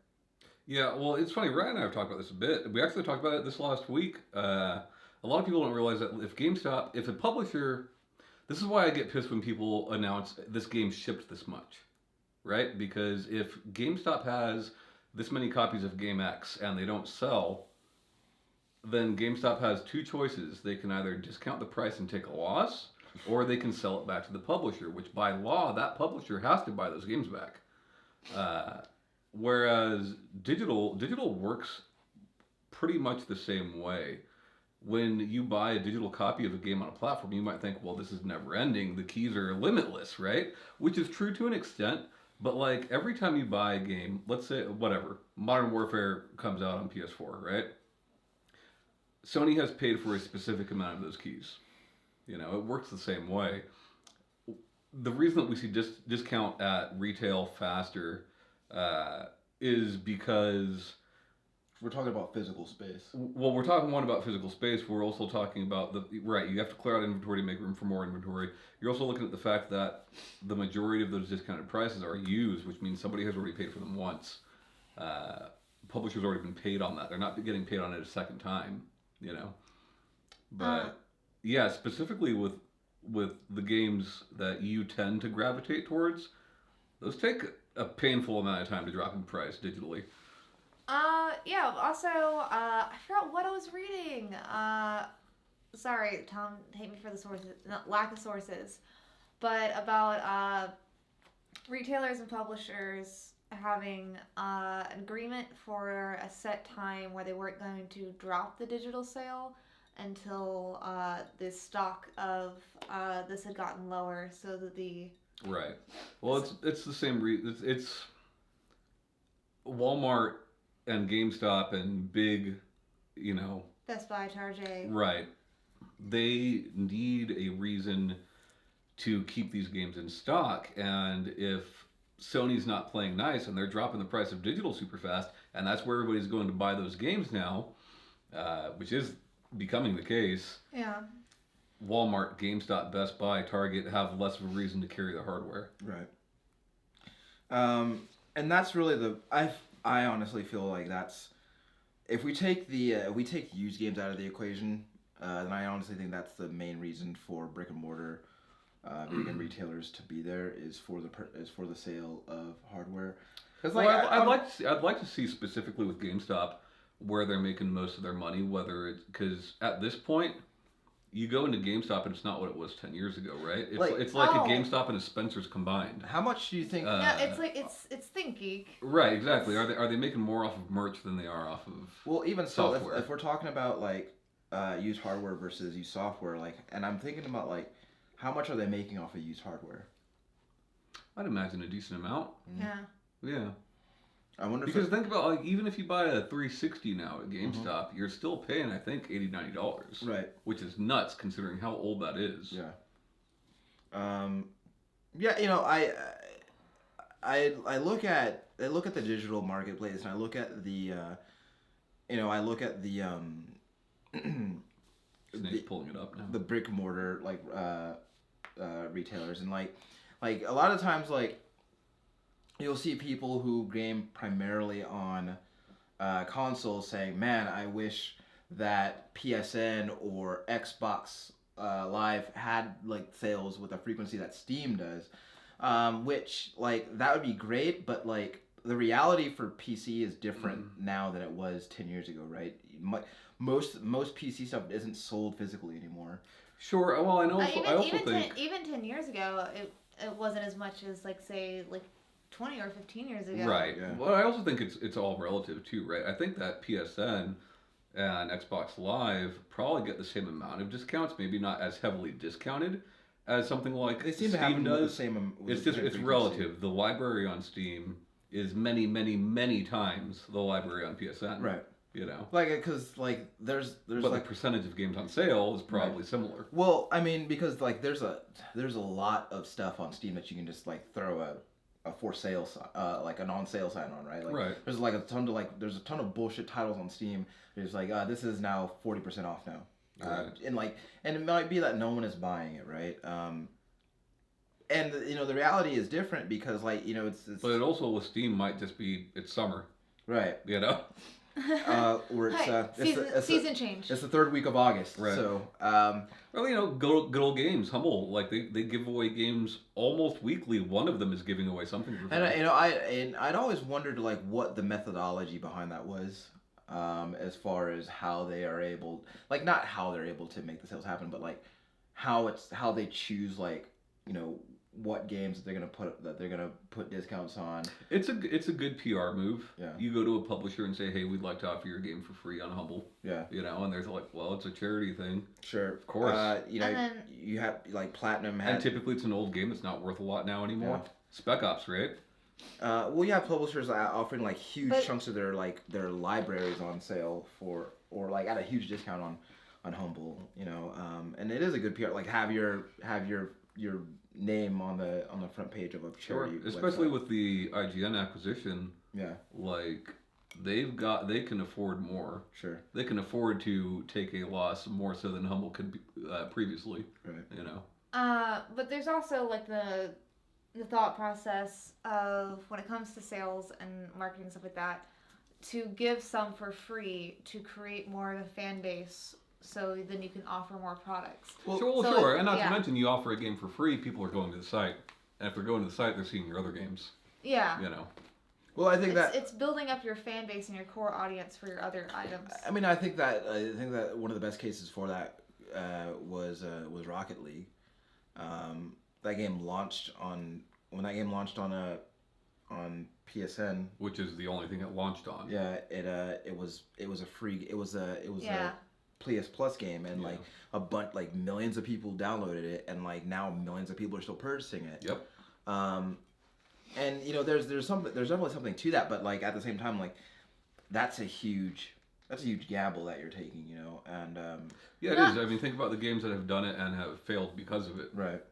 Speaker 2: Yeah, well, it's funny. Ryan and I have talked about this a bit. We actually talked about it this last week. A lot of people don't realize that if a publisher, this is why I get pissed when people announce this game shipped this much, right? Because if GameStop has this many copies of Game X and they don't sell, then GameStop has two choices. They can either discount the price and take a loss, or they can sell it back to the publisher, which by law, that publisher has to buy those games back. Whereas digital works pretty much the same way. When you buy a digital copy of a game on a platform, you might think, well, this is never ending. The keys are limitless, right? Which is true to an extent. But every time you buy a game, let's say, whatever, Modern Warfare comes out on PS4, right? Sony has paid for a specific amount of those keys. It works the same way. The reason that we see discount at retail faster is because
Speaker 1: We're talking about physical space.
Speaker 2: Well, we're talking about physical space. We're also talking about you have to clear out inventory to make room for more inventory. You're also looking at the fact that the majority of those discounted prices are used, which means somebody has already paid for them once. Publisher's already been paid on that. They're not getting paid on it a second time, But yeah, specifically with the games that you tend to gravitate towards, those take a painful amount of time to drop in price digitally.
Speaker 3: Yeah, also, I forgot what I was reading. Sorry, Tom, hate me for the sources, lack of sources. But about, retailers and publishers having, an agreement for a set time where they weren't going to drop the digital sale until, the stock of, this had gotten lower so that the...
Speaker 2: Right. Well, it's the same it's Walmart and GameStop and big,
Speaker 3: Best Buy, Target.
Speaker 2: Right. They need a reason to keep these games in stock, and if Sony's not playing nice and they're dropping the price of digital super fast, and that's where everybody's going to buy those games now, which is becoming the case.
Speaker 3: Yeah.
Speaker 2: Walmart, GameStop, Best Buy, Target have less of a reason to carry the hardware.
Speaker 1: Right. And that's really I honestly feel like that's, if we take used games out of the equation, then I honestly think that's the main reason for brick and mortar big and retailers to be there is for the sale of hardware.
Speaker 2: Because I'd like to see specifically with GameStop where they're making most of their money, whether it's because at this point you go into GameStop and it's not what it was 10 years ago, right? It's like a GameStop and a Spencer's combined.
Speaker 1: How much do you think?
Speaker 3: Yeah, it's ThinkGeek.
Speaker 2: Right, exactly. Are they making more off of merch than they are off of?
Speaker 1: Well, even
Speaker 2: software?
Speaker 1: So, if we're talking about used hardware versus used software, and I'm thinking about how much are they making off of used hardware?
Speaker 2: I'd imagine a decent amount.
Speaker 3: Yeah.
Speaker 2: Yeah.
Speaker 1: I wonder
Speaker 2: because think about even if you buy a 360 now at GameStop,
Speaker 1: Mm-hmm.
Speaker 2: you're still paying I think $80-90.
Speaker 1: Right.
Speaker 2: Which is nuts considering how old that is.
Speaker 1: Yeah. Yeah, I look at the digital marketplace and I look at the
Speaker 2: Snake's pulling it up now.
Speaker 1: The brick and mortar retailers and a lot of times you'll see people who game primarily on consoles saying, man, I wish that PSN or Xbox Live had sales with a frequency that Steam does, which that would be great, but the reality for PC is different now than it was 10 years ago, right? most PC stuff isn't sold physically anymore.
Speaker 2: Sure. Well, I know.
Speaker 3: Even,
Speaker 2: I also
Speaker 3: even,
Speaker 2: think.
Speaker 3: 10 years ago, it wasn't as much as like say like 20 or 15 years ago.
Speaker 2: Right.
Speaker 1: Yeah.
Speaker 2: Well, I also think it's all relative too, right? I think that PSN and Xbox Live probably get the same amount of discounts, maybe not as heavily discounted as something like
Speaker 1: They seem to
Speaker 2: Steam
Speaker 1: have
Speaker 2: does.
Speaker 1: the same.
Speaker 2: It's
Speaker 1: the
Speaker 2: just
Speaker 1: same
Speaker 2: it's
Speaker 1: frequency.
Speaker 2: relative. The library on Steam is many, many, many times the library on PSN.
Speaker 1: Right.
Speaker 2: You know.
Speaker 1: Like, because like there's
Speaker 2: But
Speaker 1: like
Speaker 2: the percentage of games on sale is probably similar.
Speaker 1: well, I mean, because like there's a lot of stuff on Steam that you can just like throw a for sale like an on sale sign on, right? Like,
Speaker 2: Right.
Speaker 1: There's like there's a ton of bullshit titles on Steam. There's like this is now 40% off now,
Speaker 2: Right.
Speaker 1: and it might be that no one is buying it, right? And the reality is different because like it's
Speaker 2: But it also with Steam might just be it's summer.
Speaker 1: right.
Speaker 2: You know.
Speaker 1: Or it's
Speaker 3: season change.
Speaker 1: It's the third week of August,
Speaker 2: Right.
Speaker 1: so
Speaker 2: Well, good old games. Humble, like they give away games almost weekly. One of them is giving away something for free.
Speaker 1: and I'd always wondered like what the methodology behind that was, as far as how they are able, like not how they're able to make the sales happen, but like how they choose like what games they're gonna put discounts on.
Speaker 2: It's a good PR move.
Speaker 1: Yeah.
Speaker 2: You go to a publisher and say, hey, we'd like to offer your game for free on Humble.
Speaker 1: Yeah.
Speaker 2: And there's like, well, it's a charity thing.
Speaker 1: Sure.
Speaker 2: Of course.
Speaker 1: And then, you have like Platinum
Speaker 2: And typically it's an old game that's not worth a lot now anymore.
Speaker 1: Yeah.
Speaker 2: Spec Ops, right?
Speaker 1: Well, you have publishers offering like huge chunks of their libraries on sale or like at a huge discount on Humble, and it is a good PR. Like have your name on the front page of a charity
Speaker 2: Especially
Speaker 1: website.
Speaker 2: with the IGN acquisition.
Speaker 1: Yeah.
Speaker 2: Like they can afford more.
Speaker 1: Sure.
Speaker 2: They can afford to take a loss more so than Humble could be, previously.
Speaker 1: Right.
Speaker 3: But there's also like the thought process of when it comes to sales and marketing and stuff like that, to give some for free to create more of a fan base, so then you can offer more products.
Speaker 2: Sure. And not to mention, you offer a game for free, people are going to the site. And if they're going to the site, they're seeing your other games.
Speaker 3: Yeah.
Speaker 1: Well, I think
Speaker 3: it's building up your fan base and your core audience for your other items.
Speaker 1: I mean, I think that one of the best cases for that was Rocket League. That game launched on PSN,
Speaker 2: which is the only thing it launched on.
Speaker 1: Yeah, it was a PS Plus game, and like a bunch, like millions of people downloaded it, and like now millions of people are still purchasing it.
Speaker 2: Yep.
Speaker 1: And there's definitely something to that, but like at the same time, like that's a huge gamble that you're taking, and
Speaker 2: it is. I mean, think about the games that have done it and have failed because of it.
Speaker 1: Right.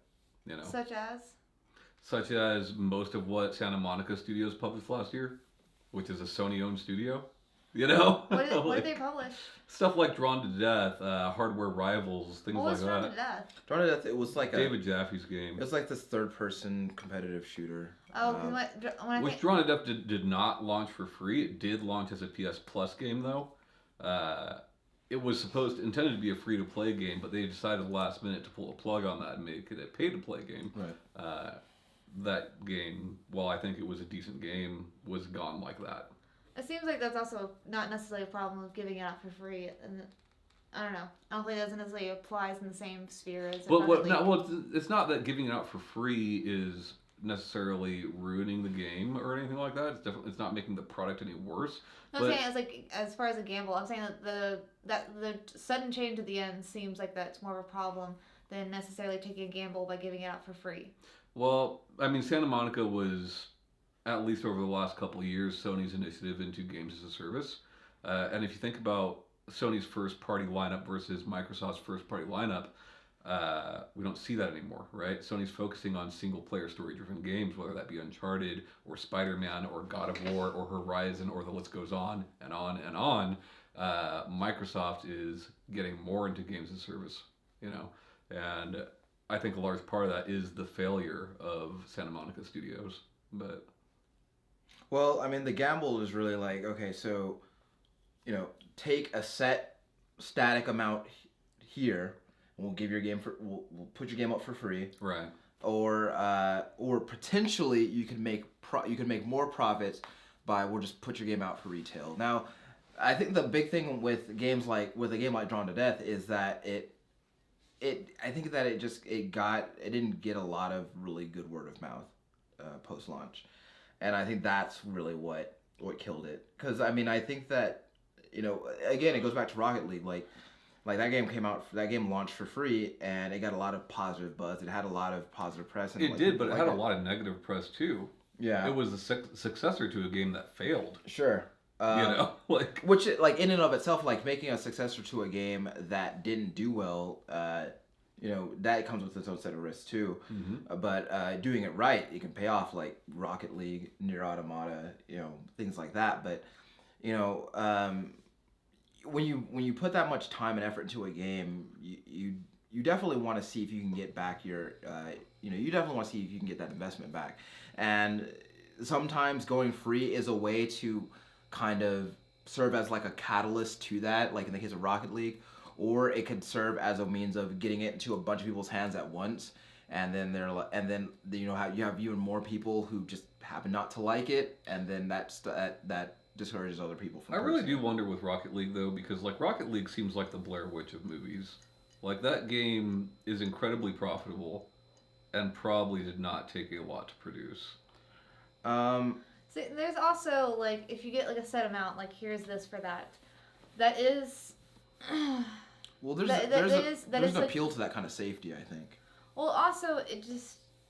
Speaker 3: Such
Speaker 2: as most of what Santa Monica Studios published last year, which is a Sony-owned studio.
Speaker 3: What did they publish?
Speaker 2: Stuff like Drawn to Death, Hardware Rivals, things like that.
Speaker 3: Drawn to Death?
Speaker 1: Drawn to Death, it was like
Speaker 2: David Jaffe's game.
Speaker 1: It was like this third-person competitive shooter.
Speaker 3: Oh,
Speaker 2: which Drawn to Death did not launch for free. It did launch as a PS Plus game though. It was intended to be a free-to-play game, but they decided last minute to pull a plug on that and make it a pay-to-play game.
Speaker 1: Right.
Speaker 2: That game, while I think it was a decent game, was gone like that.
Speaker 3: It seems like that's also not necessarily a problem of giving it out for free, and I don't know. I don't think it doesn't necessarily applies in the same sphere as.
Speaker 2: It's not that giving it out for free is necessarily ruining the game or anything like that. It's not making the product any worse.
Speaker 3: No, I'm saying as far as a gamble, I'm saying that the sudden change at the end seems like that's more of a problem than necessarily taking a gamble by giving it out for free.
Speaker 2: Well, I mean, Santa Monica was, at least over the last couple of years, Sony's initiative into games as a service. And if you think about Sony's first-party lineup versus Microsoft's first-party lineup, we don't see that anymore, right? Sony's focusing on single-player story-driven games, whether that be Uncharted or Spider-Man or God of War or Horizon or the list goes on and on and on. Microsoft is getting more into games as a service, and I think a large part of that is the failure of Santa Monica Studios, but...
Speaker 1: Well, I mean, the gamble is really like, okay, so, take a set static amount here, and we'll give your game we'll put your game up for free.
Speaker 2: Right.
Speaker 1: Or potentially you can make more profits by we'll just put your game out for retail. Now, I think the big thing with a game like Drawn to Death is that I think that it didn't get a lot of really good word of mouth post launch, and I think that's really what killed it. Because I mean, I think that again, it goes back to Rocket League. Like that game launched for free, and it got a lot of positive buzz. It had a lot of positive press. And
Speaker 2: It did, but it had a lot of negative press too.
Speaker 1: Yeah,
Speaker 2: it was a successor to a game that failed.
Speaker 1: Sure. Which like in and of itself, like making a successor to a game that didn't do well, that comes with its own set of risks too.
Speaker 2: Mm-hmm.
Speaker 1: But doing it right, it can pay off, like Rocket League, Nier Automata, things like that. But when you put that much time and effort into a game, you definitely want to see if you can get back your you definitely want to see if you can get that investment back. And sometimes going free is a way to kind of serve as like a catalyst to that, like in the case of Rocket League, or it could serve as a means of getting it into a bunch of people's hands at once, and then how you have even more people who just happen not to like it, and then that discourages other people from.
Speaker 2: I really do wonder with Rocket League though, because like Rocket League seems like the Blair Witch of movies. Like that game is incredibly profitable, and probably did not take a lot to produce.
Speaker 3: See, there's also, like, if you get, like, a set amount, like, here's this for that. That is...
Speaker 1: well, there's an appeal to that kind of safety, I think.
Speaker 3: Well, also,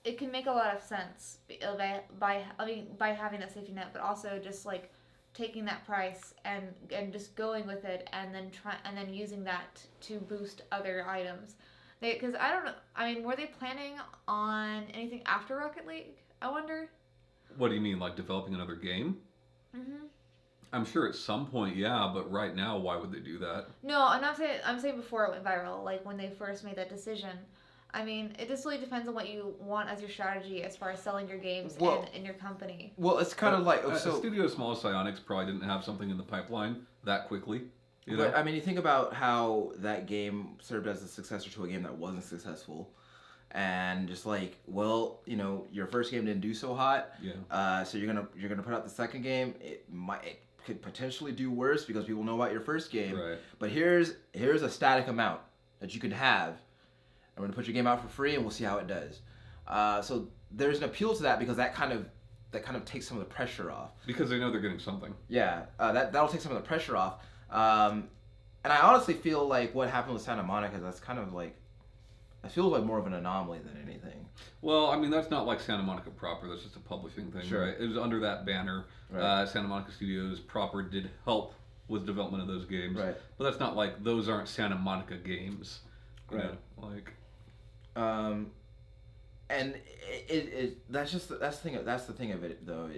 Speaker 3: it can make a lot of sense by having that safety net, but also just, like, taking that price and just going with it and then using that to boost other items. Because I don't know, I mean, were they planning on anything after Rocket League, I wonder?
Speaker 2: What do you mean, like developing another game?
Speaker 3: Mm-hmm.
Speaker 2: I'm sure at some point, yeah, but right now, why would they do that?
Speaker 3: No, I'm saying before it went viral, like when they first made that decision. I mean, it just really depends on what you want as your strategy as far as selling your games in your company.
Speaker 1: Well, it's kind of like...
Speaker 2: a studio as small as Psyonix probably didn't have something in the pipeline that quickly.
Speaker 1: But, I mean, you think about how that game served as a successor to a game that wasn't successful. And just like, well, your first game didn't do so hot.
Speaker 2: Yeah.
Speaker 1: So you're gonna put out the second game. It could potentially do worse because people know about your first game.
Speaker 2: Right.
Speaker 1: But here's a static amount that you can have. I'm gonna put your game out for free, and we'll see how it does. So there's an appeal to that because that kind of takes some of the pressure off.
Speaker 2: Because they know they're getting something.
Speaker 1: Yeah. That'll take some of the pressure off. And I honestly feel like what happened with Santa Monica, that's kind of like. It feels like more of an anomaly than anything.
Speaker 2: Well, I mean, that's not like Santa Monica proper. That's just a publishing thing,
Speaker 1: sure.
Speaker 2: Right? It was under that banner. Right. Santa Monica Studios proper did help with development of those games.
Speaker 1: Right.
Speaker 2: But that's not like those aren't Santa Monica games.
Speaker 1: Right.
Speaker 2: Like.
Speaker 1: And that's the thing of it though.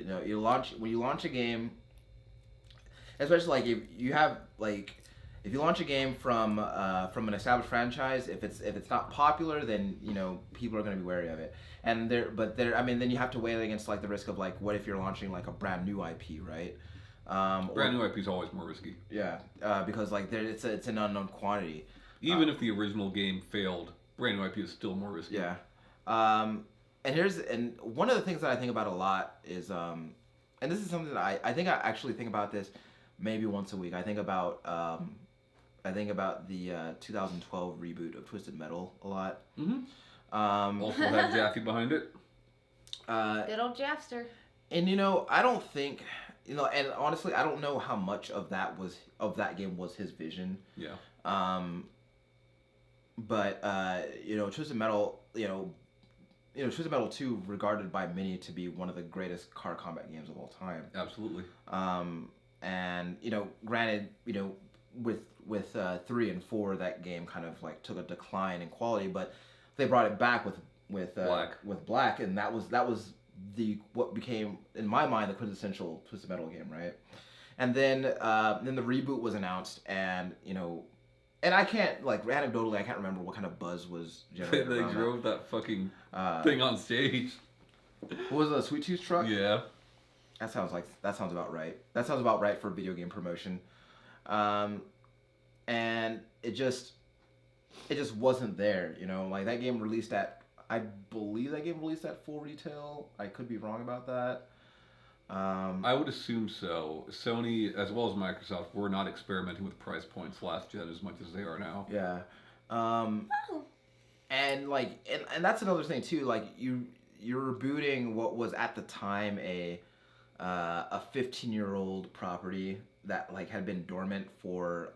Speaker 1: When you launch a game, especially like if you launch a game from an established franchise, if it's not popular, then people are going to be wary of it. And then you have to weigh it against like the risk of like, what if you're launching like a brand new IP, right?
Speaker 2: Brand new IP is always more risky.
Speaker 1: Yeah, because like it's an unknown quantity.
Speaker 2: Even if the original game failed, brand new IP is still more risky.
Speaker 1: Yeah. And one of the things that I think about a lot is and this is something that I think I actually think about this maybe once a week. I think about the 2012 reboot of Twisted Metal a lot.
Speaker 2: Mm-hmm. Also have Jaffe behind it.
Speaker 3: Good old Jafster.
Speaker 1: And I don't think and honestly I don't know how much of that game was his vision.
Speaker 2: Yeah.
Speaker 1: But Twisted Metal, Twisted Metal 2 regarded by many to be one of the greatest car combat games of all time.
Speaker 2: Absolutely.
Speaker 1: And granted, with 3 and 4, that game kind of like took a decline in quality, but they brought it back with Black, and that was what became in my mind the quintessential Twisted Metal game, right? And then the reboot was announced, and and I can't anecdotally I can't remember what kind of buzz was generated.
Speaker 2: They drove that fucking thing on stage.
Speaker 1: What was it, a Sweet Tooth truck?
Speaker 2: Yeah.
Speaker 1: That sounds about right. That sounds about right for video game promotion. And it just wasn't there, like that game released at, I believe that game released at full retail. I could be wrong about that.
Speaker 2: I would assume so. Sony, as well as Microsoft, were not experimenting with price points last gen as much as they are now.
Speaker 1: Yeah. Um,
Speaker 3: Oh.
Speaker 1: and like, and that's another thing too. Like you're rebooting what was at the time a 15-year-old property that like had been dormant for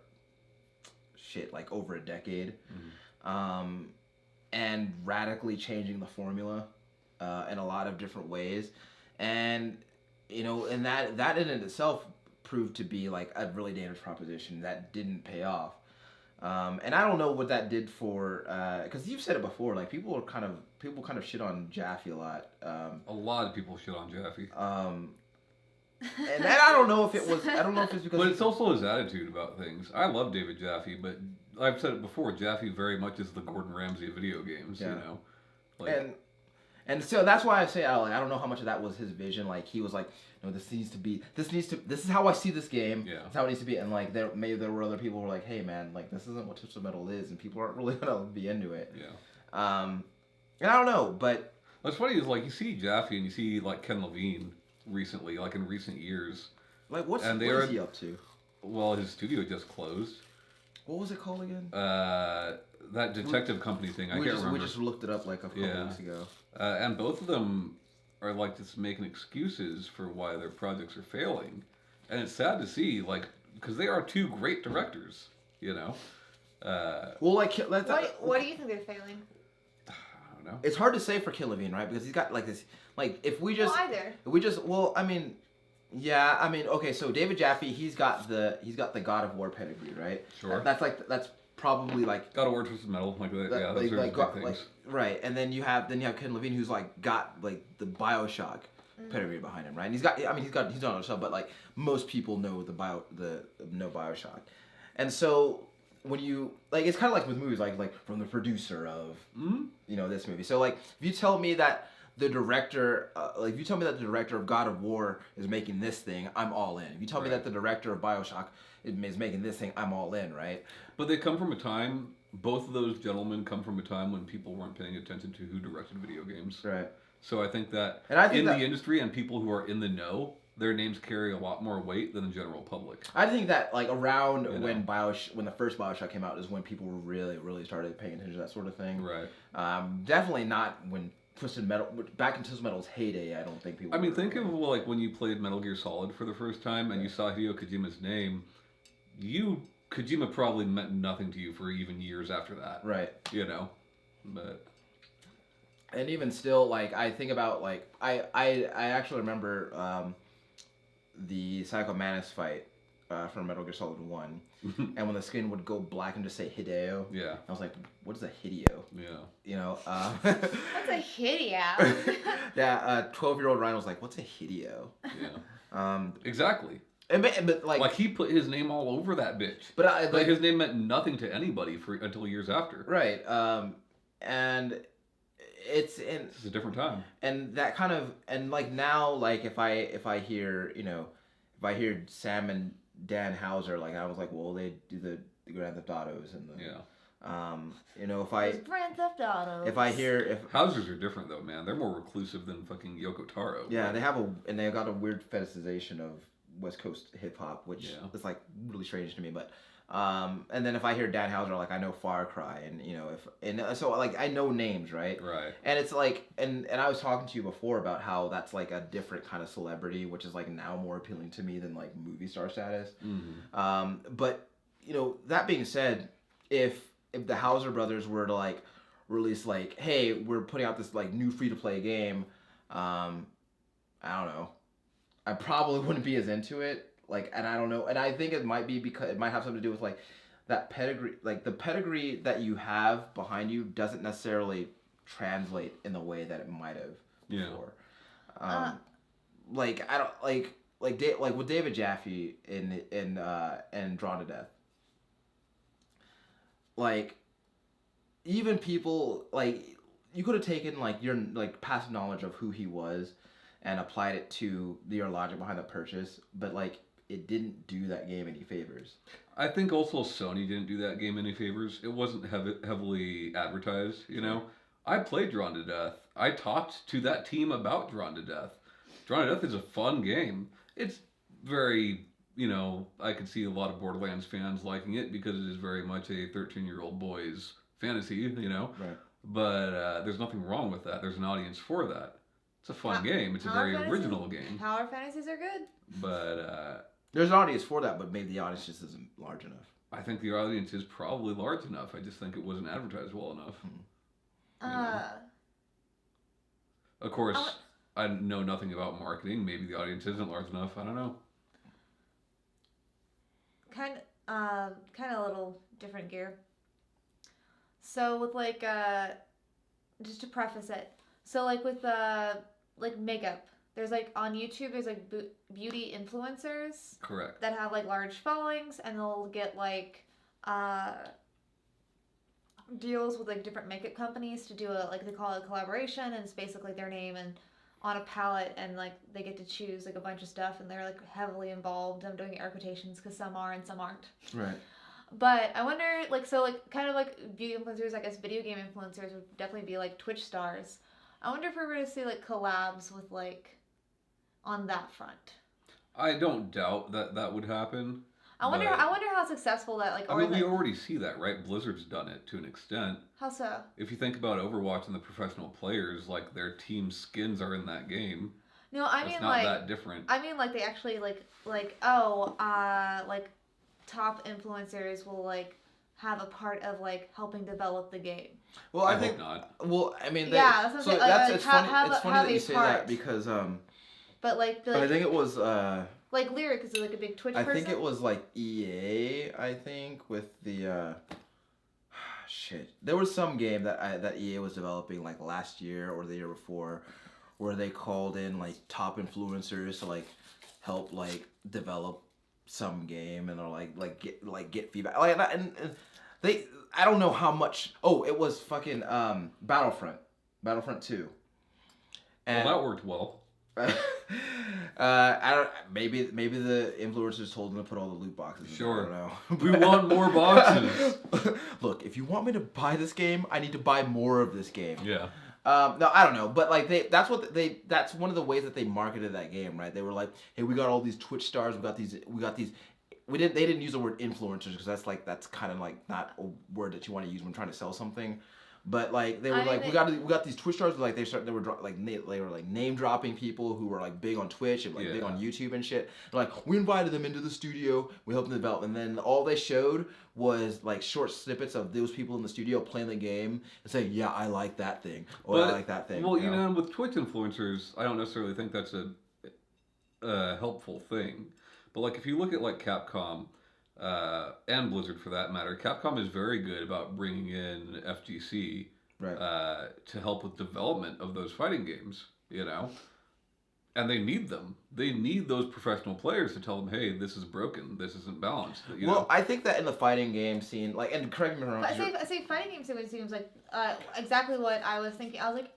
Speaker 1: shit like over a decade, and radically changing the formula in a lot of different ways, and and that in itself proved to be like a really dangerous proposition that didn't pay off. And I don't know what that did for, because you've said it before. Like people kind of shit on Jaffe a lot.
Speaker 2: A lot of people shit on Jaffe.
Speaker 1: And I don't know if it was. I don't know if it's because.
Speaker 2: But it's also his attitude about things. I love David Jaffe, but I've said it before. Jaffe very much is the Gordon Ramsay of video games.
Speaker 1: Yeah.
Speaker 2: You know, like,
Speaker 1: and so that's why I say I don't know how much of that was his vision. Like he was like, no, this is how I see this game.
Speaker 2: Yeah.
Speaker 1: It's how it needs to be. And like maybe there were other people who were like, hey man, like this isn't what Twisted Metal is, and people aren't really gonna be into it.
Speaker 2: Yeah.
Speaker 1: And I don't know, but
Speaker 2: what's funny is like you see Jaffe and you see like Ken Levine recently, like in recent years.
Speaker 1: like what is he up to?
Speaker 2: Well, his studio just closed.
Speaker 1: What was it called again?
Speaker 2: That detective company thing. I can't remember.
Speaker 1: We just looked it up like a couple weeks ago.
Speaker 2: And both of them are like just making excuses for why their projects are failing, and it's sad to see, like, because they are two great directors, you know.
Speaker 1: Well, like,
Speaker 3: What do you think they're failing?
Speaker 2: I don't know.
Speaker 1: It's hard to say for Ken Levine, right? Because he's got like this, like if we just, I mean, yeah, I mean, okay, so David Jaffe, he's got the God of War pedigree, right?
Speaker 2: Sure.
Speaker 1: That's probably like
Speaker 2: God of War, Twisted Metal, like that, yeah, those are big things.
Speaker 1: Like, right, and then you have Ken Levine, who's like got like the BioShock pedigree behind him, right? And he's on a show, but like most people know know BioShock, and so when you like, it's kind of like with movies, like from the producer of this movie. So like, if you tell me that the director, if you tell me that the director of God of War is making this thing, I'm all in. If you tell me that the director of BioShock is making this thing, I'm all in, right?
Speaker 2: But they come from a time. Both of those gentlemen come from a time when people weren't paying attention to who directed video games.
Speaker 1: Right.
Speaker 2: So I think that
Speaker 1: the
Speaker 2: industry and people who are in the know, their names carry a lot more weight than the general public.
Speaker 1: I think that like around when the first BioShock came out is when people really, really started paying attention to that sort of thing.
Speaker 2: Right.
Speaker 1: Definitely not when Twisted Metal, back in Twisted Metal's heyday, I don't think people.
Speaker 2: I mean, think of like when you played Metal Gear Solid for the first time and you saw Hideo Kojima's name. Kojima probably meant nothing to you for even years after that.
Speaker 1: Right.
Speaker 2: You know, but.
Speaker 1: And even still, like I think about like I actually remember the Psycho Mantis fight from Metal Gear Solid 1, and when the skin would go black and just say Hideo.
Speaker 2: Yeah.
Speaker 1: I was like, what is a Hideo?
Speaker 2: Yeah.
Speaker 1: You know.
Speaker 3: That's a Hideo.
Speaker 1: Yeah. 12-year-old Ryan was like, what's a Hideo?
Speaker 2: Yeah. Exactly.
Speaker 1: But
Speaker 2: like he put his name all over that bitch.
Speaker 1: But
Speaker 2: like his name meant nothing to anybody until years after.
Speaker 1: Right. And it's
Speaker 2: a different time.
Speaker 1: And that kind of, and like now, like if I hear Sam and Dan Houser, like I was like, well, they do the Grand Theft Autos and the
Speaker 3: Grand Theft Autos.
Speaker 1: if
Speaker 2: Housers are different though, man. They're more reclusive than fucking Yoko Taro.
Speaker 1: Yeah, they've got a weird fetishization of West Coast hip hop, which is like really strange to me. But and then if I hear Dan Houser, like I know Far Cry, and so like I know names, right?
Speaker 2: Right.
Speaker 1: And it's like, and I was talking to you before about how that's like a different kind of celebrity, which is like now more appealing to me than like movie star status. But that being said, if the Houser brothers were to like release like, hey, we're putting out this like new free to play game, I don't know. I probably wouldn't be as into it, like, and I don't know, and I think it might be because it might have something to do with like that pedigree, like the pedigree that you have behind you doesn't necessarily translate in the way that it might have before. Like I don't like with David Jaffe in Drawn to Death. Like even people like you could have taken like your like past knowledge of who he was and applied it to your logic behind the purchase, but like it didn't do that game any favors.
Speaker 2: I think also Sony didn't do that game any favors. It wasn't heavily advertised, you know. I played Drawn to Death. I talked to that team about Drawn to Death. Drawn to Death is a fun game. It's very, I could see a lot of Borderlands fans liking it because it is very much a 13-year-old boy's fantasy,
Speaker 1: Right.
Speaker 2: But there's nothing wrong with that. There's an audience for that. It's a fun game. It's a
Speaker 3: Power
Speaker 2: very
Speaker 3: fantasies-
Speaker 2: original game.
Speaker 3: Power fantasies are good.
Speaker 2: But
Speaker 1: There's an audience for that, but maybe the audience just isn't large enough.
Speaker 2: I think the audience is probably large enough. I just think it wasn't advertised well enough. Of course, I know nothing about marketing. Maybe the audience isn't large enough. I don't know.
Speaker 3: Kind of a little different gear. So with like just to preface it, so like with like makeup, there's like on YouTube there's like beauty influencers.
Speaker 2: Correct.
Speaker 3: That have like large followings, and they'll get like deals with like different makeup companies to do like they call it a collaboration, and it's basically their name and on a palette, and like they get to choose like a bunch of stuff, and they're like heavily involved. I'm doing air quotations because some are and some aren't.
Speaker 1: Right.
Speaker 3: But I wonder, like, so like kind of like beauty influencers, I guess video game influencers would definitely be like Twitch stars. I wonder if we were to see like collabs with like on that front.
Speaker 2: I don't doubt that would happen.
Speaker 3: I wonder how successful that like.
Speaker 2: I mean, we already see that, right? Blizzard's done it to an extent.
Speaker 3: How so?
Speaker 2: If you think about Overwatch and the professional players, like their team skins are in that game.
Speaker 3: No, I mean
Speaker 2: it's not
Speaker 3: like
Speaker 2: that different.
Speaker 3: I mean like they actually like top influencers will like have a part of like helping develop the game.
Speaker 1: Well,
Speaker 2: I
Speaker 1: think
Speaker 2: hope not.
Speaker 1: Well, I mean,
Speaker 3: yeah, that's
Speaker 1: so
Speaker 3: what I'm
Speaker 1: that's
Speaker 3: saying.
Speaker 1: it's funny.
Speaker 3: Have
Speaker 1: It's funny that you say that because
Speaker 3: But like
Speaker 1: I think it was
Speaker 3: like Lyric is like a big Twitch person.
Speaker 1: I think it was like EA. I think with the shit. There was some game that EA was developing like last year or the year before, where they called in like top influencers to like help like develop some game and or get feedback and they I don't know how much. Oh, it was fucking Battlefront 2. And
Speaker 2: Well, that worked well.
Speaker 1: I don't. Maybe the influencers told them to put all the loot boxes.
Speaker 2: Sure.
Speaker 1: I don't know.
Speaker 2: We want more boxes.
Speaker 1: Look, if you want me to buy this game, I need to buy more of this game.
Speaker 2: Yeah.
Speaker 1: No, I don't know, but like that's one of the ways that they marketed that game, right? They were like, hey, we got all these Twitch stars, we got these. They didn't use the word influencers because that's kind of like not a word that you want to use when trying to sell something. But like they were we got these Twitch stars. Like they were name dropping people who were like big on Twitch and like big on YouTube and shit. And, like we invited them into the studio, we helped them develop, and then all they showed was like short snippets of those people in the studio playing the game and saying, "Yeah, I like that thing," or "I like that thing."
Speaker 2: Well, you know, with Twitch influencers, I don't necessarily think that's a helpful thing. But like if you look at like Capcom. And Blizzard for that matter, Capcom is very good about bringing in FGC to help with development of those fighting games, and they need them. They need those professional players to tell them, hey, this is broken, this isn't balanced.
Speaker 1: Well, I think that in the fighting game scene, like, and correct me if I'm wrong.
Speaker 3: I say fighting game seems like exactly what I was thinking. I was like,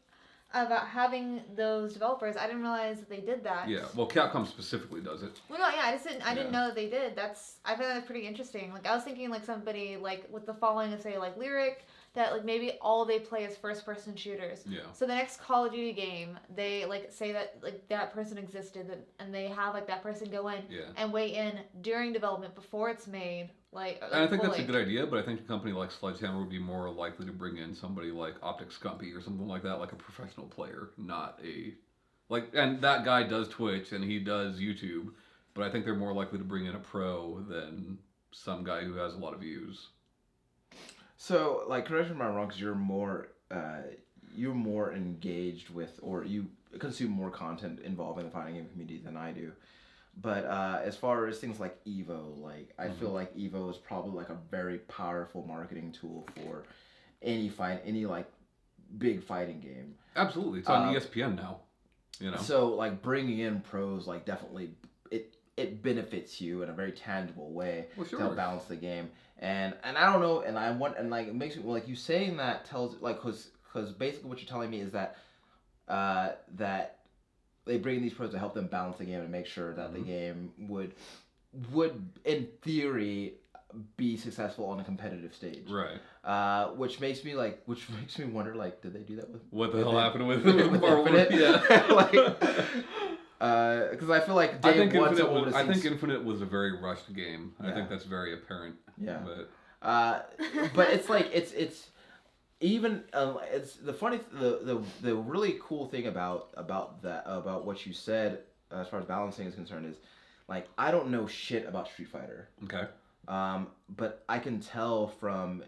Speaker 3: about having those developers, I didn't realize that they did that.
Speaker 2: Yeah, well, Capcom specifically does it.
Speaker 3: Well, no, yeah, I didn't know that they did. I found that pretty interesting. Like, I was thinking, like, somebody, like, with the following of, say, like, Lyric, that, like, maybe all they play is first-person shooters.
Speaker 2: Yeah.
Speaker 3: So the next Call of Duty game, they, like, say that, like, that person existed, and they have, like, that person go in and weigh in during development before it's made. And
Speaker 2: I think that's a good idea, but I think a company like Sledgehammer would be more likely to bring in somebody like Optic Scumpy or something like that, like a professional player, not and that guy does Twitch and he does YouTube, but I think they're more likely to bring in a pro than some guy who has a lot of views.
Speaker 1: So, like, correct me if I'm wrong, because you're more engaged with, or you consume more content involving the fighting game community than I do. But as far as things like Evo, like I feel like Evo is probably like a very powerful marketing tool for any like big fighting game.
Speaker 2: Absolutely, it's on ESPN now.
Speaker 1: So like bringing in pros, like definitely it benefits you in a very tangible way to help balance the game. And I don't know, and it makes me like you saying that tells like because basically what you're telling me is that that they bring these pros to help them balance the game and make sure that the game would in theory be successful on a competitive stage.
Speaker 2: Right.
Speaker 1: Which makes me wonder, like, did they do that with
Speaker 2: what the hell happened with
Speaker 1: Infinite?
Speaker 2: Yeah.
Speaker 1: Because I feel like
Speaker 2: I
Speaker 1: day
Speaker 2: think
Speaker 1: one,
Speaker 2: Infinite
Speaker 1: someone
Speaker 2: was,
Speaker 1: would've
Speaker 2: I
Speaker 1: seen
Speaker 2: think Infinite was a very rushed game. I
Speaker 1: Yeah.
Speaker 2: think that's very apparent.
Speaker 1: Yeah.
Speaker 2: But
Speaker 1: But it's like it's even it's the funny the really cool thing about what you said as far as balancing is concerned is like I don't know shit about Street Fighter.
Speaker 2: okay.
Speaker 1: But I can tell from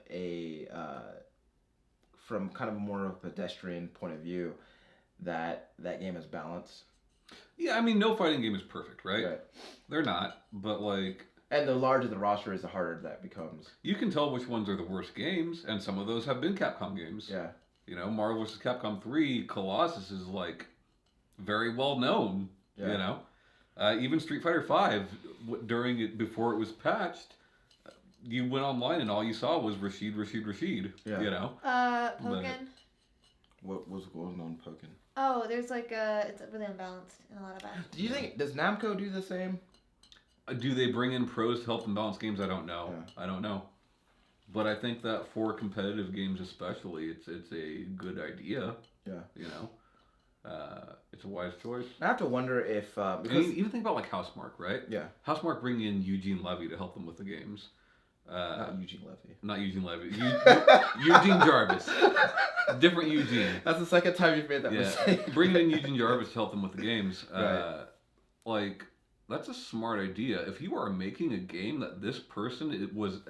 Speaker 1: from kind of more of a pedestrian point of view that that game is balanced.
Speaker 2: Yeah, I mean, no fighting game is perfect, right?
Speaker 1: Right.
Speaker 2: They're not, but like
Speaker 1: And the larger the roster is, the harder that becomes.
Speaker 2: you can tell which ones are the worst games, and some of those have been Capcom games.
Speaker 1: Yeah.
Speaker 2: You know, Marvel vs. Capcom 3, Colossus is like very well known.
Speaker 1: Yeah.
Speaker 2: You know, even Street Fighter 5 during it before it was patched, you went online and all you saw was Rashid.
Speaker 1: Yeah.
Speaker 2: You know.
Speaker 3: Pokken.
Speaker 1: What was going on, Pokken?
Speaker 3: Oh, there's like it's really unbalanced in a lot of ways.
Speaker 1: Do you think does Namco do the same?
Speaker 2: Do they bring in pros to help them balance games? I don't know.
Speaker 1: Yeah.
Speaker 2: I don't know. But I think that for competitive games especially, it's a good idea.
Speaker 1: Yeah.
Speaker 2: You know, it's a wise choice.
Speaker 1: I have to wonder if
Speaker 2: And
Speaker 1: because
Speaker 2: even think about like Housemarque, right?
Speaker 1: yeah,
Speaker 2: Housemarque bring in Eugene Levy to help them with the games.
Speaker 1: not Eugene Levy.
Speaker 2: Not Eugene Levy. Eugene Jarvis. Different Eugene.
Speaker 1: That's the second time you've made that
Speaker 2: Yeah.
Speaker 1: mistake.
Speaker 2: Bringing in Eugene Jarvis to help them with the games.
Speaker 1: Right.
Speaker 2: Like, that's a smart idea. If you are making a game that this person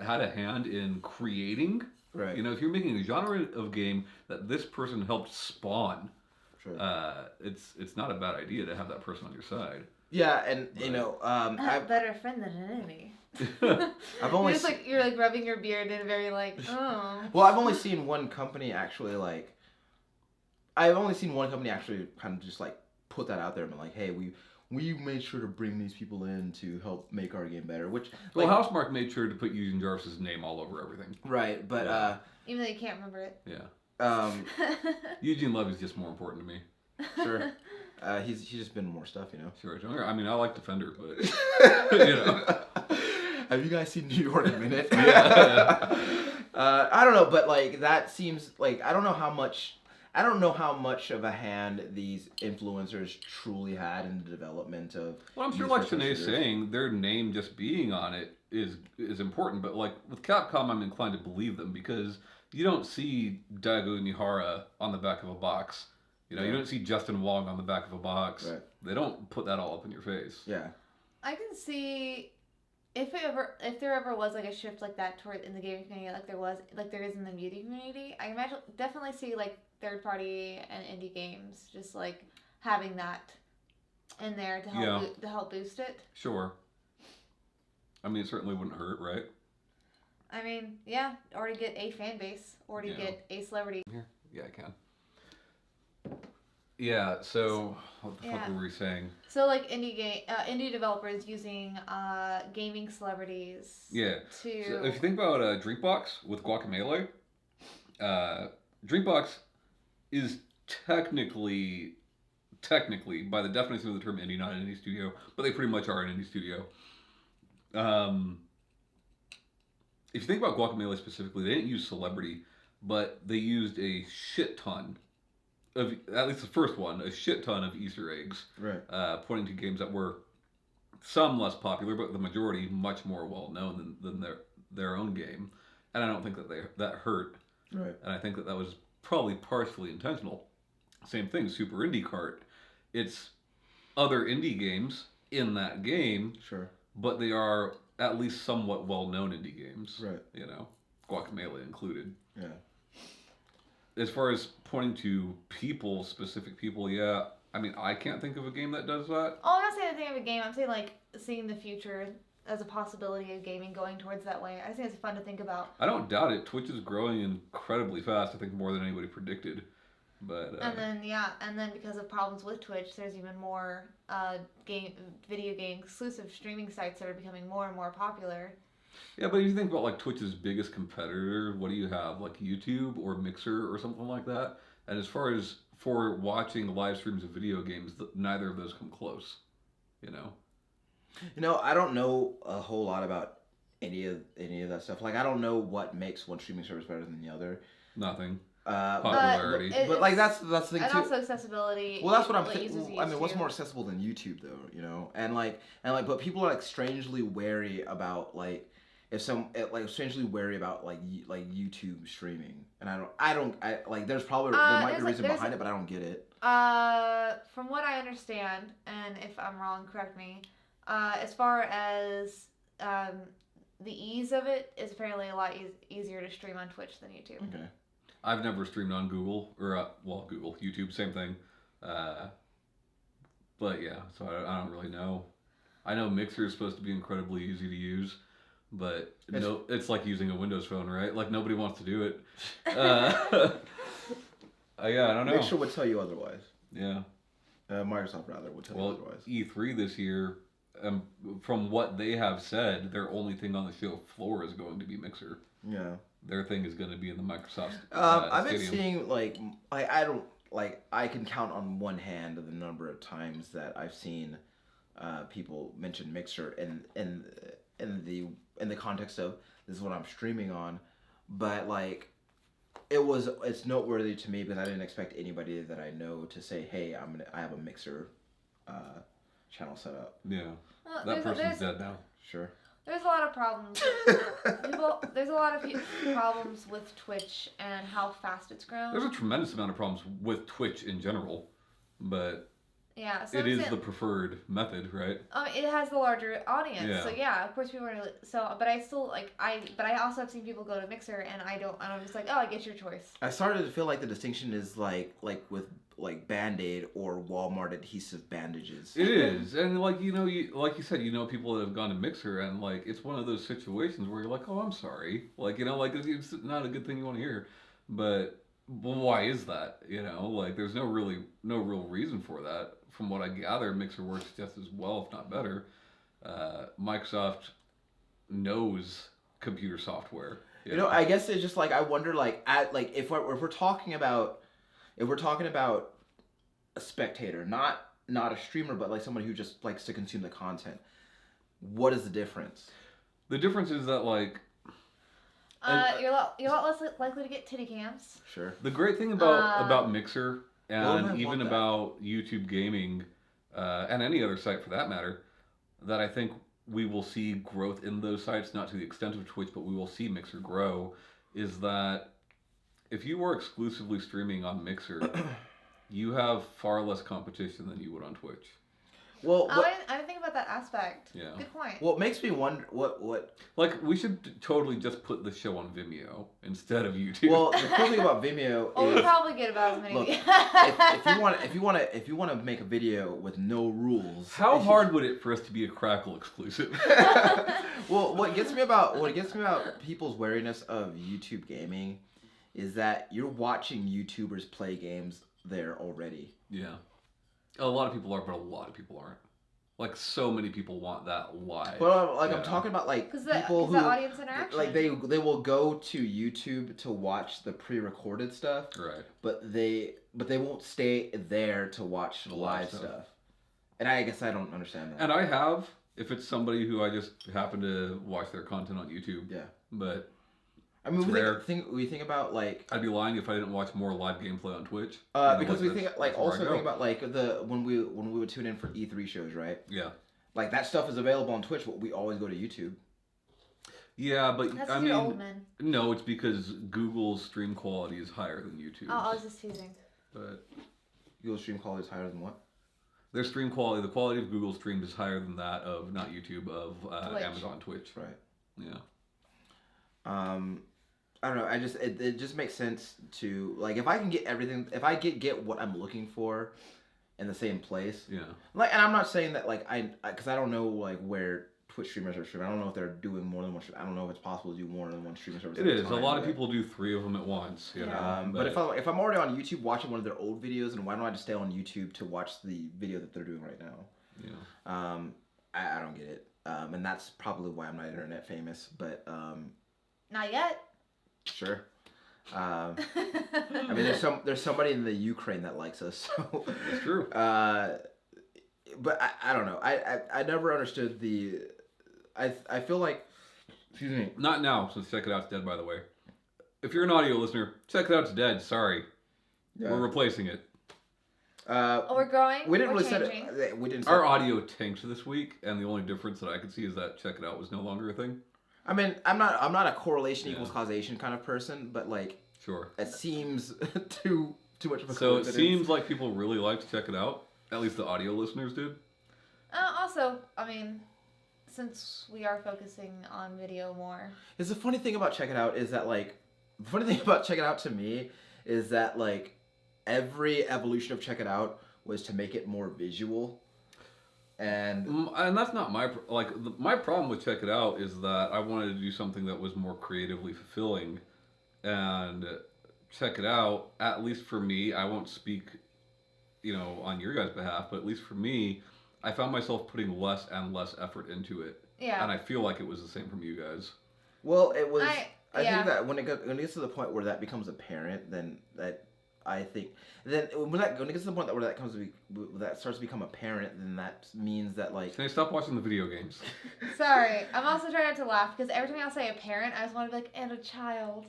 Speaker 2: had a hand in creating,
Speaker 1: Right.
Speaker 2: you know, if you're making a genre of game that this person helped spawn,
Speaker 1: Sure.
Speaker 2: it's not a bad idea to have that person on your side.
Speaker 1: Yeah, and
Speaker 2: Right.
Speaker 1: you know,
Speaker 3: A
Speaker 1: I've
Speaker 3: better friend than an enemy.
Speaker 1: only
Speaker 3: You're just like you're like rubbing your beard and very like oh.
Speaker 1: well, I've only seen one company actually like. I've only seen one company actually kind of just like put that out there and be like, hey, we made sure to bring these people in to help make our game better. Which
Speaker 2: Well,
Speaker 1: like,
Speaker 2: Housemarque made sure to put Eugene Jarvis's name all over everything.
Speaker 1: right, but
Speaker 2: Yeah.
Speaker 3: Even though you can't remember it.
Speaker 2: Yeah. Eugene Levy's just more important to me.
Speaker 1: Sure. He's just been in more stuff, you know.
Speaker 2: Sure. I mean, I like Defender, but you know.
Speaker 1: Have you guys seen New York Minute?
Speaker 2: Yeah.
Speaker 1: I don't know, but like that seems like I don't know how much of a hand these influencers truly had in the development of.
Speaker 2: Well, I'm sure,
Speaker 1: these
Speaker 2: like
Speaker 1: first-person
Speaker 2: Shanae's
Speaker 1: shooters.
Speaker 2: saying, their name just being on it is important. But like with Capcom, I'm inclined to believe them because you don't see Daigo Nihara on the back of a box. You know, you
Speaker 1: Yeah.
Speaker 2: don't see Justin Wong on the back of a box.
Speaker 1: Right.
Speaker 2: They don't put that all up in your face.
Speaker 1: Yeah.
Speaker 3: I can see if there ever was like a shift like that toward in the gaming community, like there is in the media community. I imagine definitely see like third party and indie games just like having that in there to help
Speaker 2: Yeah.
Speaker 3: to help boost it.
Speaker 2: Sure. I mean, it certainly wouldn't hurt, right?
Speaker 3: I mean, yeah, or to get a fan base, or to
Speaker 2: Yeah.
Speaker 3: get a celebrity.
Speaker 2: Here, yeah, I can. Yeah. So, what the fuck
Speaker 3: Yeah.
Speaker 2: were we saying?
Speaker 3: So like indie developers using gaming celebrities.
Speaker 2: Yeah.
Speaker 3: To
Speaker 2: So if you think about Drinkbox with Guacamelee, Drinkbox is technically, by the definition of the term indie, not an indie studio, but they pretty much are an indie studio. If you think about Guacamelee specifically, they didn't use celebrity, but they used a shit ton of, at least the first one, a shit ton of Easter eggs,
Speaker 1: Right.
Speaker 2: pointing to games that were some less popular, but the majority much more well known than their own game. And I don't think that hurt.
Speaker 1: Right.
Speaker 2: And I think that was probably partially intentional. Same thing, Super Indie Kart. It's other indie games in that game,
Speaker 1: Sure.
Speaker 2: but they are at least somewhat well-known indie games.
Speaker 1: Right.
Speaker 2: You know, Guacamelee included.
Speaker 1: Yeah.
Speaker 2: As far as pointing to people, specific people, yeah. I mean, I can't think of a game that does that.
Speaker 3: Oh, I'm not saying anything of a game. I'm saying like seeing the future as a possibility of gaming going towards that way. I think it's fun to think about.
Speaker 2: I don't doubt it. Twitch is growing incredibly fast. I think more than anybody predicted. But
Speaker 3: And then because of problems with Twitch, there's even more video game exclusive streaming sites that are becoming more and more popular.
Speaker 2: yeah, but if you think about like Twitch's biggest competitor, what do you have? Like YouTube or Mixer or something like that? And as far as for watching live streams of video games, neither of those come close. You know?
Speaker 1: You know, I don't know a whole lot about any of that stuff. Like, I don't know what makes one streaming service better than the other.
Speaker 2: Nothing. Popularity.
Speaker 1: But like that's the thing
Speaker 3: and
Speaker 1: too.
Speaker 3: also accessibility.
Speaker 1: Well, that's what I'm
Speaker 3: like,
Speaker 1: thinking.
Speaker 3: users
Speaker 1: I mean,
Speaker 3: used
Speaker 1: what's
Speaker 3: to.
Speaker 1: more accessible than YouTube, though? You know, but people are like strangely wary about like strangely wary about like YouTube streaming, and I like there's probably there might be a reason behind it, but I don't get it.
Speaker 3: From what I understand, and if I'm wrong, correct me. As far as the ease of it is apparently a lot easier to stream on Twitch than YouTube.
Speaker 1: Okay.
Speaker 2: I've never streamed on Google or YouTube, same thing. But yeah, so I don't really know. I know Mixer is supposed to be incredibly easy to use, but it's like using a Windows phone, right? Like nobody wants to do it. Yeah, I don't know.
Speaker 1: Mixer would tell you otherwise.
Speaker 2: Yeah.
Speaker 1: Microsoft rather would tell you otherwise.
Speaker 2: E3 this year, from what they have said, their only thing on the show floor is going to be Mixer.
Speaker 1: Yeah.
Speaker 2: Their thing is going to be in the Microsoft
Speaker 1: I've been
Speaker 2: stadium.
Speaker 1: seeing I can count on one hand the number of times that I've seen people mention Mixer in the context of this is what I'm streaming on, but like it's noteworthy to me because I didn't expect anybody that I know to say, hey, I have a Mixer channel set up.
Speaker 2: Yeah,
Speaker 3: Well,
Speaker 2: that person's dead now.
Speaker 1: Sure.
Speaker 3: There's a lot of problems. There's a lot of problems with Twitch and how fast it's grown.
Speaker 2: There's a tremendous amount of problems with Twitch in general, but
Speaker 3: yeah, so
Speaker 2: it is the preferred method, right?
Speaker 3: It has the larger audience,
Speaker 2: Yeah.
Speaker 3: so yeah, of course people are but I still but I also have seen people go to Mixer, and I'm just like, oh, I get your choice.
Speaker 1: I started to feel like the distinction is like with like Band-Aid or Walmart adhesive bandages.
Speaker 2: It is, and like like you said, people that have gone to Mixer, and like it's one of those situations where you're like, oh, I'm sorry, like like it's not a good thing you want to hear, but well, why is that? Like there's no real reason for that. From what I gather, Mixer works just as well, if not better. Microsoft knows computer software.
Speaker 1: I guess it's just like I wonder if we're talking about a spectator, not a streamer, but like somebody who just likes to consume the content. What is the difference?
Speaker 2: The difference is that like
Speaker 3: you're a lot less likely to get titty cams.
Speaker 1: Sure.
Speaker 2: the great thing about Mixer and
Speaker 1: I
Speaker 2: even
Speaker 1: want that.
Speaker 2: about YouTube gaming and any other site for that matter, that I think we will see growth in those sites, not to the extent of Twitch, but we will see Mixer grow, is that if you were exclusively streaming on Mixer, you have far less competition than you would on Twitch.
Speaker 1: Well,
Speaker 3: I didn't think about that aspect.
Speaker 2: Yeah.
Speaker 3: Good point.
Speaker 1: what makes me wonder what
Speaker 2: Like, we should totally just put the show on Vimeo instead of YouTube.
Speaker 1: well the cool thing about Vimeo
Speaker 3: Well, we
Speaker 1: is
Speaker 3: probably get about as many.
Speaker 1: look, if you want to make a video with no rules,
Speaker 2: how hard would it for us to be a Crackle exclusive?
Speaker 1: Well, what gets me about people's wariness of YouTube gaming is that you're watching YouTubers play games there already.
Speaker 2: Yeah. A lot of people are, but a lot of people aren't. Like, so many people want that live.
Speaker 1: But like
Speaker 2: Yeah.
Speaker 1: I'm talking about like
Speaker 3: Because
Speaker 1: people who
Speaker 3: the audience interaction.
Speaker 1: like they will go to YouTube to watch the pre-recorded stuff,
Speaker 2: Right.
Speaker 1: but they won't stay there to watch the live stuff. And I guess I don't understand that.
Speaker 2: And I have, if it's somebody who I just happen to watch their content on YouTube.
Speaker 1: Yeah.
Speaker 2: But
Speaker 1: I mean,
Speaker 2: it's rare.
Speaker 1: we think about like
Speaker 2: I'd be lying if I didn't watch more live gameplay on Twitch.
Speaker 1: because we think
Speaker 2: that's
Speaker 1: like
Speaker 2: where I
Speaker 1: also
Speaker 2: go.
Speaker 1: think about like when we would tune in for E3 shows, right?
Speaker 2: Yeah.
Speaker 1: Like that stuff is available on Twitch, but we always go to YouTube.
Speaker 2: Yeah, but
Speaker 3: That's
Speaker 2: I
Speaker 3: your
Speaker 2: mean,
Speaker 3: old man.
Speaker 2: no, it's because Google's stream quality is higher than YouTube's.
Speaker 3: Oh, I was just teasing.
Speaker 2: But
Speaker 1: Google stream quality is higher than what?
Speaker 2: their stream quality, the quality of Google stream is higher than that of not YouTube, of
Speaker 3: Twitch.
Speaker 2: Amazon Twitch.
Speaker 1: Right.
Speaker 2: Yeah.
Speaker 1: I don't know. It just makes sense to like if I can get everything, if I get what I'm looking for in the same place.
Speaker 2: Yeah.
Speaker 1: Like, and I'm not saying that like because I don't know like where Twitch streamers are streaming. I don't know if they're doing more than one. I don't know if it's possible to do more than one streaming service.
Speaker 2: It is. A lot of people do 3 of them at once. You know,
Speaker 1: But if I'm already on YouTube watching one of their old videos, then why don't I just stay on YouTube to watch the video that they're doing right now?
Speaker 2: Yeah.
Speaker 1: I don't get it. And that's probably why I'm not internet famous. But
Speaker 3: Not yet.
Speaker 1: sure. I mean, there's somebody in the Ukraine that likes us. So
Speaker 2: That's true.
Speaker 1: But I don't know. I never understood I feel like, excuse me.
Speaker 2: Not now, since Check It Out's dead, by the way. if you're an audio listener, check it out's dead. Sorry, we're replacing it.
Speaker 3: We're growing.
Speaker 1: We didn't
Speaker 3: we're
Speaker 1: really set
Speaker 3: changing.
Speaker 1: it. We didn't.
Speaker 2: Our audio tanked this week, and the only difference that I could see is that check it out was no longer a thing.
Speaker 1: I mean, I'm not a correlation
Speaker 2: Yeah.
Speaker 1: equals causation kind of person, but like,
Speaker 2: Sure.
Speaker 1: it seems too much of a
Speaker 2: So it
Speaker 1: coincidence.
Speaker 2: seems like people really like to check it out. At least the audio listeners did.
Speaker 3: Also, I mean, since we are focusing on video more.
Speaker 1: It's the funny thing about Check It Out is that like, the funny thing about Check It Out to me is that like, every evolution of Check It Out was to make it more visual. And
Speaker 2: that's not my problem with Check It Out is that I wanted to do something that was more creatively fulfilling, and Check It Out, at least for me, I won't speak, on your guys' behalf, but at least for me, I found myself putting less and less effort into it.
Speaker 3: Yeah.
Speaker 2: And I feel like it was the same from you guys.
Speaker 1: well, it was. I
Speaker 3: yeah.
Speaker 1: think that when it gets to the point where that becomes apparent, then when it gets to the point where that starts to become apparent, then that means that like.
Speaker 2: Can I stop watching the video games?
Speaker 3: Sorry, I'm also trying not to laugh because every time I'll say a parent, I just want to be like, and a child.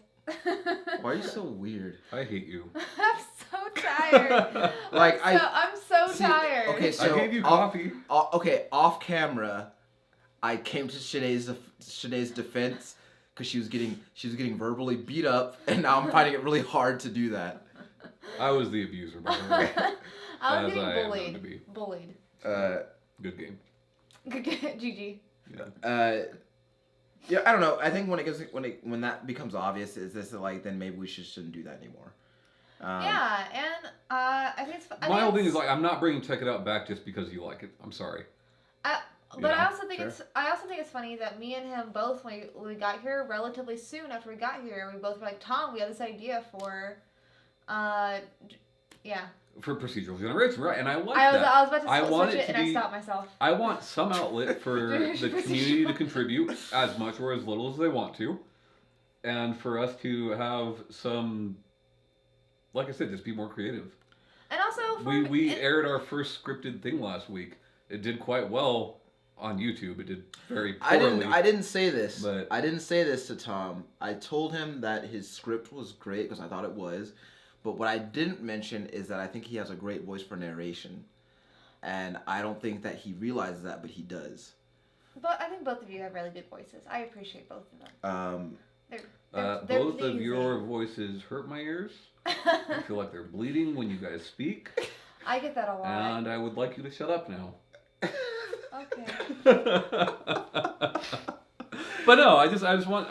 Speaker 1: Why are you so weird?
Speaker 2: I hate you.
Speaker 3: I'm so tired.
Speaker 1: Like
Speaker 3: I'm so tired.
Speaker 1: Okay, so
Speaker 2: I gave you coffee.
Speaker 1: Off camera, I came to Shanae's defense because she was getting verbally beat up, and now I'm finding it really hard to do that.
Speaker 2: I was the abuser, by the way.
Speaker 3: I was
Speaker 2: As I am known
Speaker 3: getting
Speaker 2: to be.
Speaker 3: bullied.
Speaker 2: Good game.
Speaker 3: GG.
Speaker 2: Yeah.
Speaker 1: Yeah, I don't know. I think when that becomes obvious, is this like then maybe we shouldn't do that anymore.
Speaker 3: Yeah, and I think it's.
Speaker 2: My whole thing is like I'm not bringing Check It Out back just because you like it. I'm sorry.
Speaker 3: But I also think
Speaker 1: sure.
Speaker 3: I also think it's funny that me and him both when we got here relatively soon after we got here, we both were like, Tom, we have this idea for, yeah.
Speaker 2: For procedural generation, right? And I like
Speaker 3: I was
Speaker 2: that.
Speaker 3: about to
Speaker 2: want
Speaker 3: switch
Speaker 2: it
Speaker 3: it
Speaker 2: to
Speaker 3: and
Speaker 2: be-
Speaker 3: I stopped myself.
Speaker 2: I want some outlet for the community to contribute as much or as little as they want to, and for us to have some, like I said, just be more creative.
Speaker 3: And also
Speaker 2: We aired our first scripted thing last week. It did quite well on YouTube. It did very poorly.
Speaker 1: I didn't say this.
Speaker 2: But-
Speaker 1: I didn't say this to Tom. I told him that his script was great because I thought it was. But what I didn't mention is that I think he has a great voice for narration. And I don't think that he realizes that, but he does.
Speaker 3: But I think both of you have really good voices. I appreciate both of them. They're
Speaker 2: Both of
Speaker 3: pleasing.
Speaker 2: your voices hurt my ears. I feel like they're bleeding when you guys speak.
Speaker 3: I get that a lot.
Speaker 2: And I would like you to shut up now.
Speaker 3: Okay.
Speaker 2: But no, I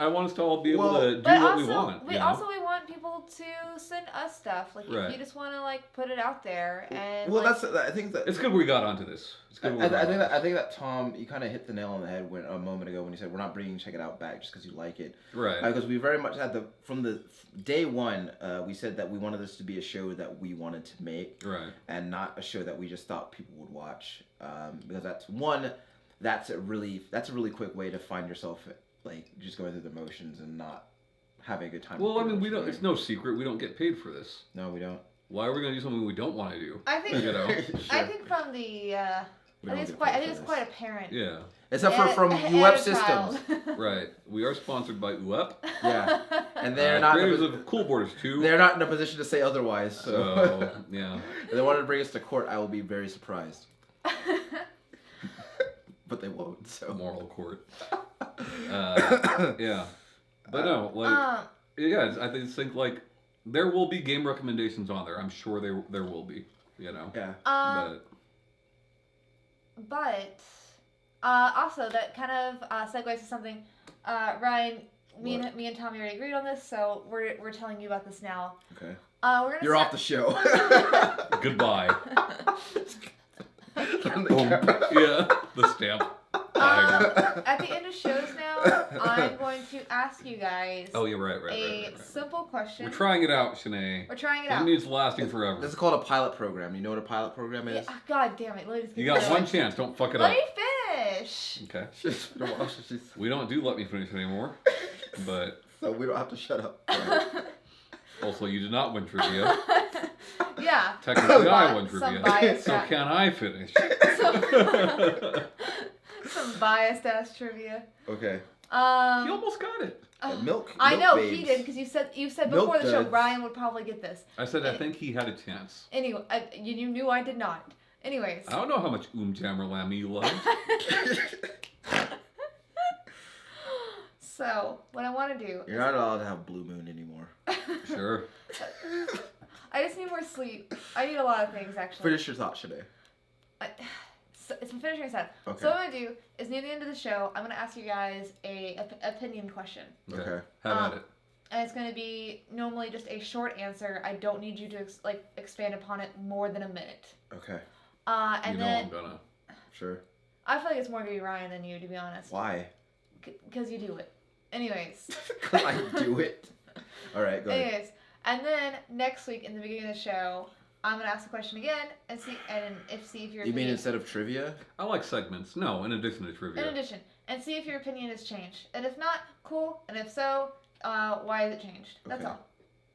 Speaker 2: want us to all be able to do
Speaker 3: But
Speaker 2: what
Speaker 3: also,
Speaker 2: we want.
Speaker 3: we want people to send us stuff. Like
Speaker 2: Right.
Speaker 3: if you just want to like put it out there and.
Speaker 1: Well,
Speaker 3: like,
Speaker 1: I think that.
Speaker 2: It's good we got onto this. It's good we got onto
Speaker 1: I think that Tom, you kind of hit the nail on the head a moment ago when you said we're not bringing Check It Out back just because you like it.
Speaker 2: Right.
Speaker 1: Because we very much had from the day one, we said that we wanted this to be a show that we wanted to make,
Speaker 2: Right.
Speaker 1: and not a show that we just thought people would watch. Because that's a really quick way to find yourself like just going through the motions and not having a good time.
Speaker 2: Well, I mean, we don't. It's no secret we don't get paid for this.
Speaker 1: No, we don't.
Speaker 2: Why are we going to do something we don't want to do?
Speaker 3: I think.
Speaker 2: You know?
Speaker 3: I think from the. I think it's quite apparent.
Speaker 2: Yeah.
Speaker 1: Except for from UEP Systems.
Speaker 2: Right. We are sponsored by UEP.
Speaker 1: Yeah. And they're not.
Speaker 2: Creators of Cool Borders too.
Speaker 1: They're not in a position to say otherwise.
Speaker 2: So yeah.
Speaker 1: If they wanted to bring us to court, I will be very surprised. But they won't. So.
Speaker 2: Moral court. Yeah. But no, like, yeah, I think like there will be game recommendations on there. I'm sure there will be. You know.
Speaker 1: Yeah.
Speaker 3: But also that kind of segues to something. Ryan, me and Tommy already agreed on this, so we're telling you about this now.
Speaker 1: Okay.
Speaker 3: You're
Speaker 1: off the show.
Speaker 2: Goodbye. Yeah. The stamp.
Speaker 3: At the end of shows now, I'm going to ask you guys.
Speaker 2: Oh, yeah, right.
Speaker 3: A simple question.
Speaker 2: We're trying it out, Shanae.
Speaker 3: We're trying it
Speaker 2: That
Speaker 3: out.
Speaker 2: means lasting forever.
Speaker 1: This is called a pilot program. You know what a pilot program is?
Speaker 3: Yeah, God damn it! Let me just
Speaker 2: You got one chance. Don't fuck it up.
Speaker 3: Let me finish.
Speaker 2: Okay.
Speaker 1: She's-
Speaker 2: We don't do let me finish anymore. But
Speaker 1: so we don't have to shut up.
Speaker 2: also, you did not win trivia.
Speaker 3: Yeah.
Speaker 2: Technically, I won
Speaker 3: Some
Speaker 2: trivia.
Speaker 3: biased
Speaker 2: So can I finish?
Speaker 3: Some biased ass trivia.
Speaker 1: Okay.
Speaker 2: He almost got it.
Speaker 1: Milk.
Speaker 3: I
Speaker 1: milk
Speaker 3: know
Speaker 1: babes.
Speaker 3: he did because you said
Speaker 1: Milk
Speaker 3: before the show
Speaker 1: duds.
Speaker 3: Ryan would probably get this.
Speaker 2: I said I think he had a chance.
Speaker 3: Anyway, you knew I did not. Anyways.
Speaker 2: I don't know how much Jammer Lammy you love.
Speaker 3: So what I want to do.
Speaker 1: You're not allowed to have Blue Moon anymore.
Speaker 2: Sure.
Speaker 3: I just need more sleep. I need a lot of things actually.
Speaker 1: Finish your thought, Shanae.
Speaker 3: So it's finishing said.
Speaker 1: Okay.
Speaker 3: So what I'm gonna do is near the end of the show, I'm gonna ask you guys a opinion question.
Speaker 1: Okay.
Speaker 2: Have at it.
Speaker 3: And it's gonna be normally just a short answer. I don't need you to expand upon it more than a minute.
Speaker 1: Okay.
Speaker 3: And
Speaker 2: You know
Speaker 3: then
Speaker 2: I'm gonna.
Speaker 1: Sure.
Speaker 3: I feel like it's more gonna be Ryan than you, to be honest.
Speaker 1: Why?
Speaker 3: Because you do it. Anyways.
Speaker 1: Because I do it. All right, go ahead.
Speaker 3: Anyways, and then next week in the beginning of the show, I'm gonna ask the question again and see if your
Speaker 1: You mean
Speaker 3: opinion,
Speaker 1: instead of trivia?
Speaker 2: I like segments. No, in addition to trivia.
Speaker 3: in addition, and see if your opinion has changed. And if not, cool. And if so, why has it changed? That's
Speaker 1: Okay.
Speaker 3: all.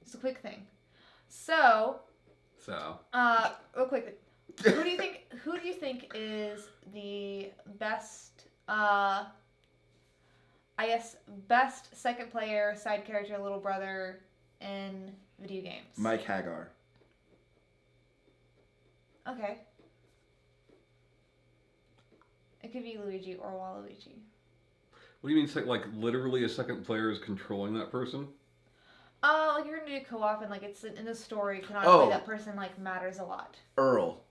Speaker 3: Just a quick thing. So,
Speaker 2: So.
Speaker 3: real quick, who do you think is the best? I guess best second player, side character, little brother in video games.
Speaker 1: Mike Hagar.
Speaker 3: Okay. It could be Luigi or Waluigi.
Speaker 2: What do you mean, like literally a second player is controlling that person?
Speaker 3: Like you're gonna do co-op and like it's in the story.
Speaker 1: Oh.
Speaker 3: That person like matters a lot.
Speaker 1: Earl.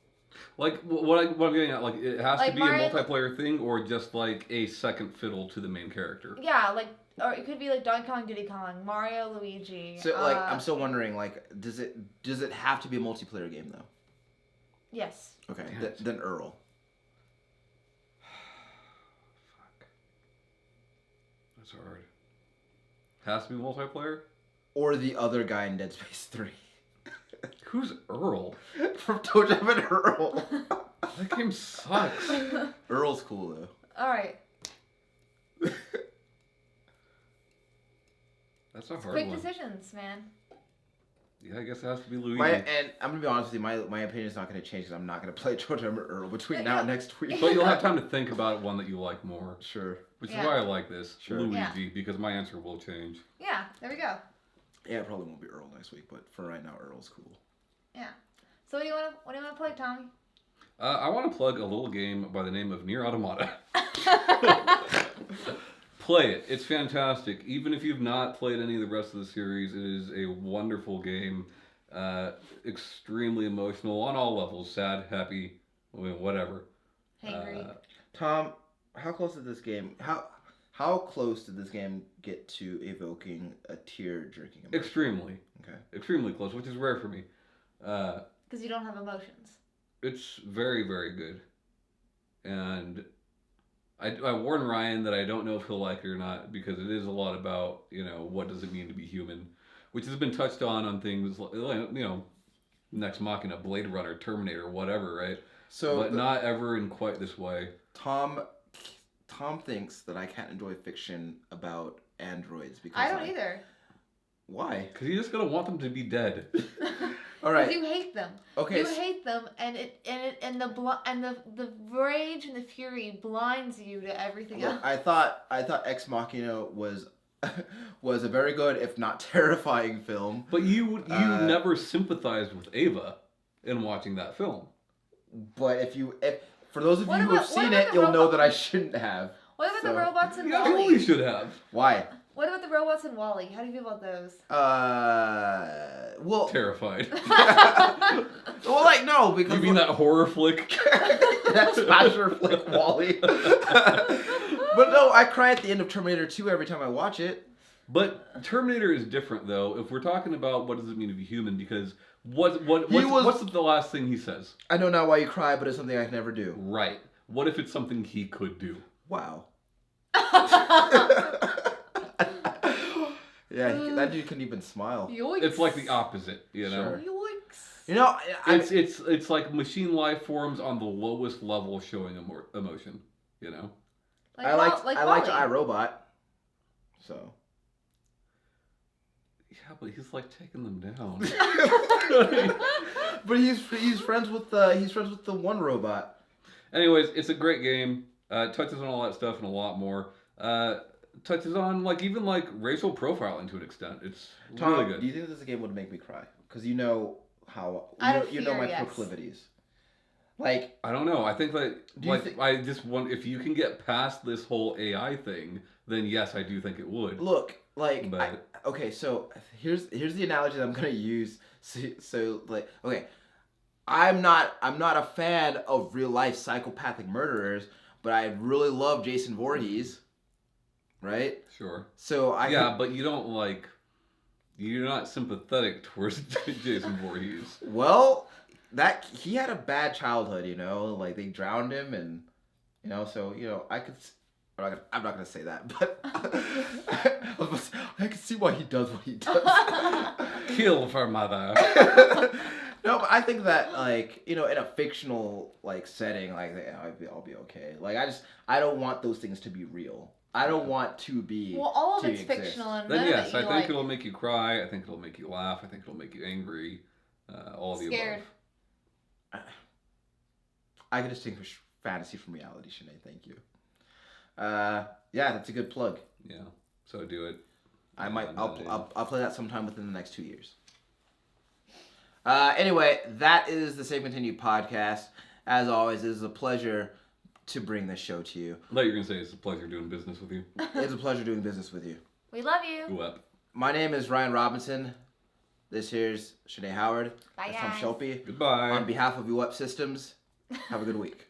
Speaker 2: Like what I'm getting at, like it has
Speaker 3: Like
Speaker 2: to be
Speaker 3: Mario-
Speaker 2: a multiplayer thing, or just like a second fiddle to the main character.
Speaker 3: Yeah, like or it could be like Donkey Kong, Diddy Kong, Mario, Luigi.
Speaker 1: So I'm still wondering, like, does it have to be a multiplayer game though?
Speaker 3: Yes.
Speaker 1: Okay.
Speaker 2: Damn it.
Speaker 1: Then Earl.
Speaker 2: Fuck. That's hard. Has to be multiplayer?
Speaker 1: Or the other guy in Dead Space 3.
Speaker 2: Who's Earl?
Speaker 1: From Toe Jam and Earl.
Speaker 2: That game sucks.
Speaker 1: Earl's cool though.
Speaker 3: All right.
Speaker 2: That's a hard
Speaker 3: Quick
Speaker 2: one.
Speaker 3: decisions, man.
Speaker 2: Yeah, I guess it has to be Luigi.
Speaker 1: And I'm gonna be honest with you, my opinion is not gonna change because I'm not gonna play Toe Jam and Earl between now and next week.
Speaker 2: But you'll have time to think about one that you like more.
Speaker 1: Sure.
Speaker 2: Which
Speaker 3: Yeah.
Speaker 2: is why I like this.
Speaker 1: Sure.
Speaker 2: Luigi,
Speaker 3: Yeah.
Speaker 2: because my answer will change.
Speaker 3: Yeah. There we go.
Speaker 1: Yeah, it probably won't be Earl next week, but for right now, Earl's cool.
Speaker 3: Yeah. So what do you wanna play, Tommy?
Speaker 2: I want to plug a little game by the name of Nier Automata. Play it. It's fantastic. Even if you've not played any of the rest of the series, it is a wonderful game. Extremely emotional on all levels. Sad, happy, whatever.
Speaker 3: Hangry.
Speaker 1: Tom, how close did this game? How close did this game get to evoking a tear-jerking emotion?
Speaker 2: Extremely.
Speaker 1: Okay.
Speaker 2: Extremely close, which is rare for me.
Speaker 3: Because you don't have emotions.
Speaker 2: It's very, very good. And I warn Ryan that I don't know if he'll like it or not, because it is a lot about, what does it mean to be human, which has been touched on things like, Next Machina, Blade Runner, Terminator, whatever, right? But not ever in quite this way.
Speaker 1: Tom thinks that I can't enjoy fiction about androids because
Speaker 3: I don't either.
Speaker 1: Why?
Speaker 2: Because you just gotta want them to be dead.
Speaker 1: All right.
Speaker 3: You hate them.
Speaker 1: Okay.
Speaker 3: You hate them, and the rage and the fury blinds you to everything
Speaker 1: Look,
Speaker 3: else.
Speaker 1: I thought Ex Machina was a very good, if not terrifying, film.
Speaker 2: But you never sympathized with Ava in watching that film.
Speaker 1: But if for those of
Speaker 3: What
Speaker 1: you who
Speaker 3: about-
Speaker 1: have
Speaker 3: what
Speaker 1: seen
Speaker 3: about
Speaker 1: it,
Speaker 3: the
Speaker 1: you'll know
Speaker 3: robot-
Speaker 1: that I shouldn't have.
Speaker 3: What about the
Speaker 1: So-
Speaker 3: robots in
Speaker 2: You
Speaker 3: Wally?
Speaker 2: absolutely should have.
Speaker 1: Why?
Speaker 3: What about the robots in Wally? How do you feel about those?
Speaker 1: Well,
Speaker 2: Terrified.
Speaker 1: well, like no, because
Speaker 2: You mean that horror flick?
Speaker 1: that slasher flick Wally. But no, I cry at the end of Terminator 2 every time I watch it.
Speaker 2: But Terminator is different, though. If we're talking about what does it mean to be human, because what's the last thing he says?
Speaker 1: I know not why you cry, but it's something I can never do.
Speaker 2: Right. What if it's something he could do?
Speaker 1: Wow. Yeah, that dude couldn't even smile.
Speaker 3: Yoicks.
Speaker 2: It's like the opposite,
Speaker 1: Sure.
Speaker 3: Yoicks.
Speaker 1: You know,
Speaker 2: It's like machine life forms on the lowest level showing emotion.
Speaker 1: I liked
Speaker 3: Wally.
Speaker 1: iRobot. So.
Speaker 2: Yeah, but he's like taking them down.
Speaker 1: But he's friends with the one robot.
Speaker 2: Anyways, it's a great game. It touches on all that stuff and a lot more. touches on like even like racial profiling to an extent. It's
Speaker 1: Tom,
Speaker 2: really good.
Speaker 1: do you think this game would make me cry? Because you know how
Speaker 3: Out of
Speaker 1: you know
Speaker 3: fear,
Speaker 1: my
Speaker 3: yes.
Speaker 1: proclivities. Like,
Speaker 2: I don't know. I think that
Speaker 1: Do you
Speaker 2: like
Speaker 1: thi-
Speaker 2: I just want if you can get past this whole AI thing, then yes, I do think it would.
Speaker 1: look, like,
Speaker 2: But
Speaker 1: okay, so here's the analogy that I'm gonna use. So like, okay, I'm not a fan of real life psychopathic murderers, but I really love Jason Voorhees, right?
Speaker 2: sure.
Speaker 1: So
Speaker 2: Yeah, but you don't like you're not sympathetic towards Jason Voorhees.
Speaker 1: well, that he had a bad childhood, like they drowned him, and so I could. I'm not gonna say that, but I can see why he does what he does.
Speaker 2: Kill for mother.
Speaker 1: No, but I think that like in a fictional like setting, like yeah, I'll be okay. Like I don't want those things to be real. I don't want to be.
Speaker 3: Well, all of
Speaker 1: to
Speaker 3: it's
Speaker 1: exist.
Speaker 3: fictional, and
Speaker 2: Then
Speaker 3: none
Speaker 2: yes,
Speaker 3: of it
Speaker 2: I
Speaker 3: you
Speaker 2: think
Speaker 3: like.
Speaker 2: it'll make you cry. I think it'll make you laugh. I think it'll make you angry. All of the
Speaker 3: Scared.
Speaker 2: above.
Speaker 1: I can distinguish fantasy from reality, Sinead. Thank you. Yeah, that's a good plug.
Speaker 2: Yeah. So do it.
Speaker 1: I might.
Speaker 2: And,
Speaker 1: I'll play that sometime within the next 2 years. Anyway, that is the Save Continue podcast. As always, it is a pleasure to bring this show to you.
Speaker 2: Like you're gonna say, it's a pleasure doing business with you.
Speaker 1: It's a pleasure doing business with you.
Speaker 3: We love you.
Speaker 2: Go up.
Speaker 1: My name is Ryan Robinson. This here's Sinead Howard.
Speaker 3: Bye,
Speaker 1: That's Tom
Speaker 3: guys.
Speaker 1: Shelby.
Speaker 2: Goodbye.
Speaker 1: On behalf of UP Systems, have a good week.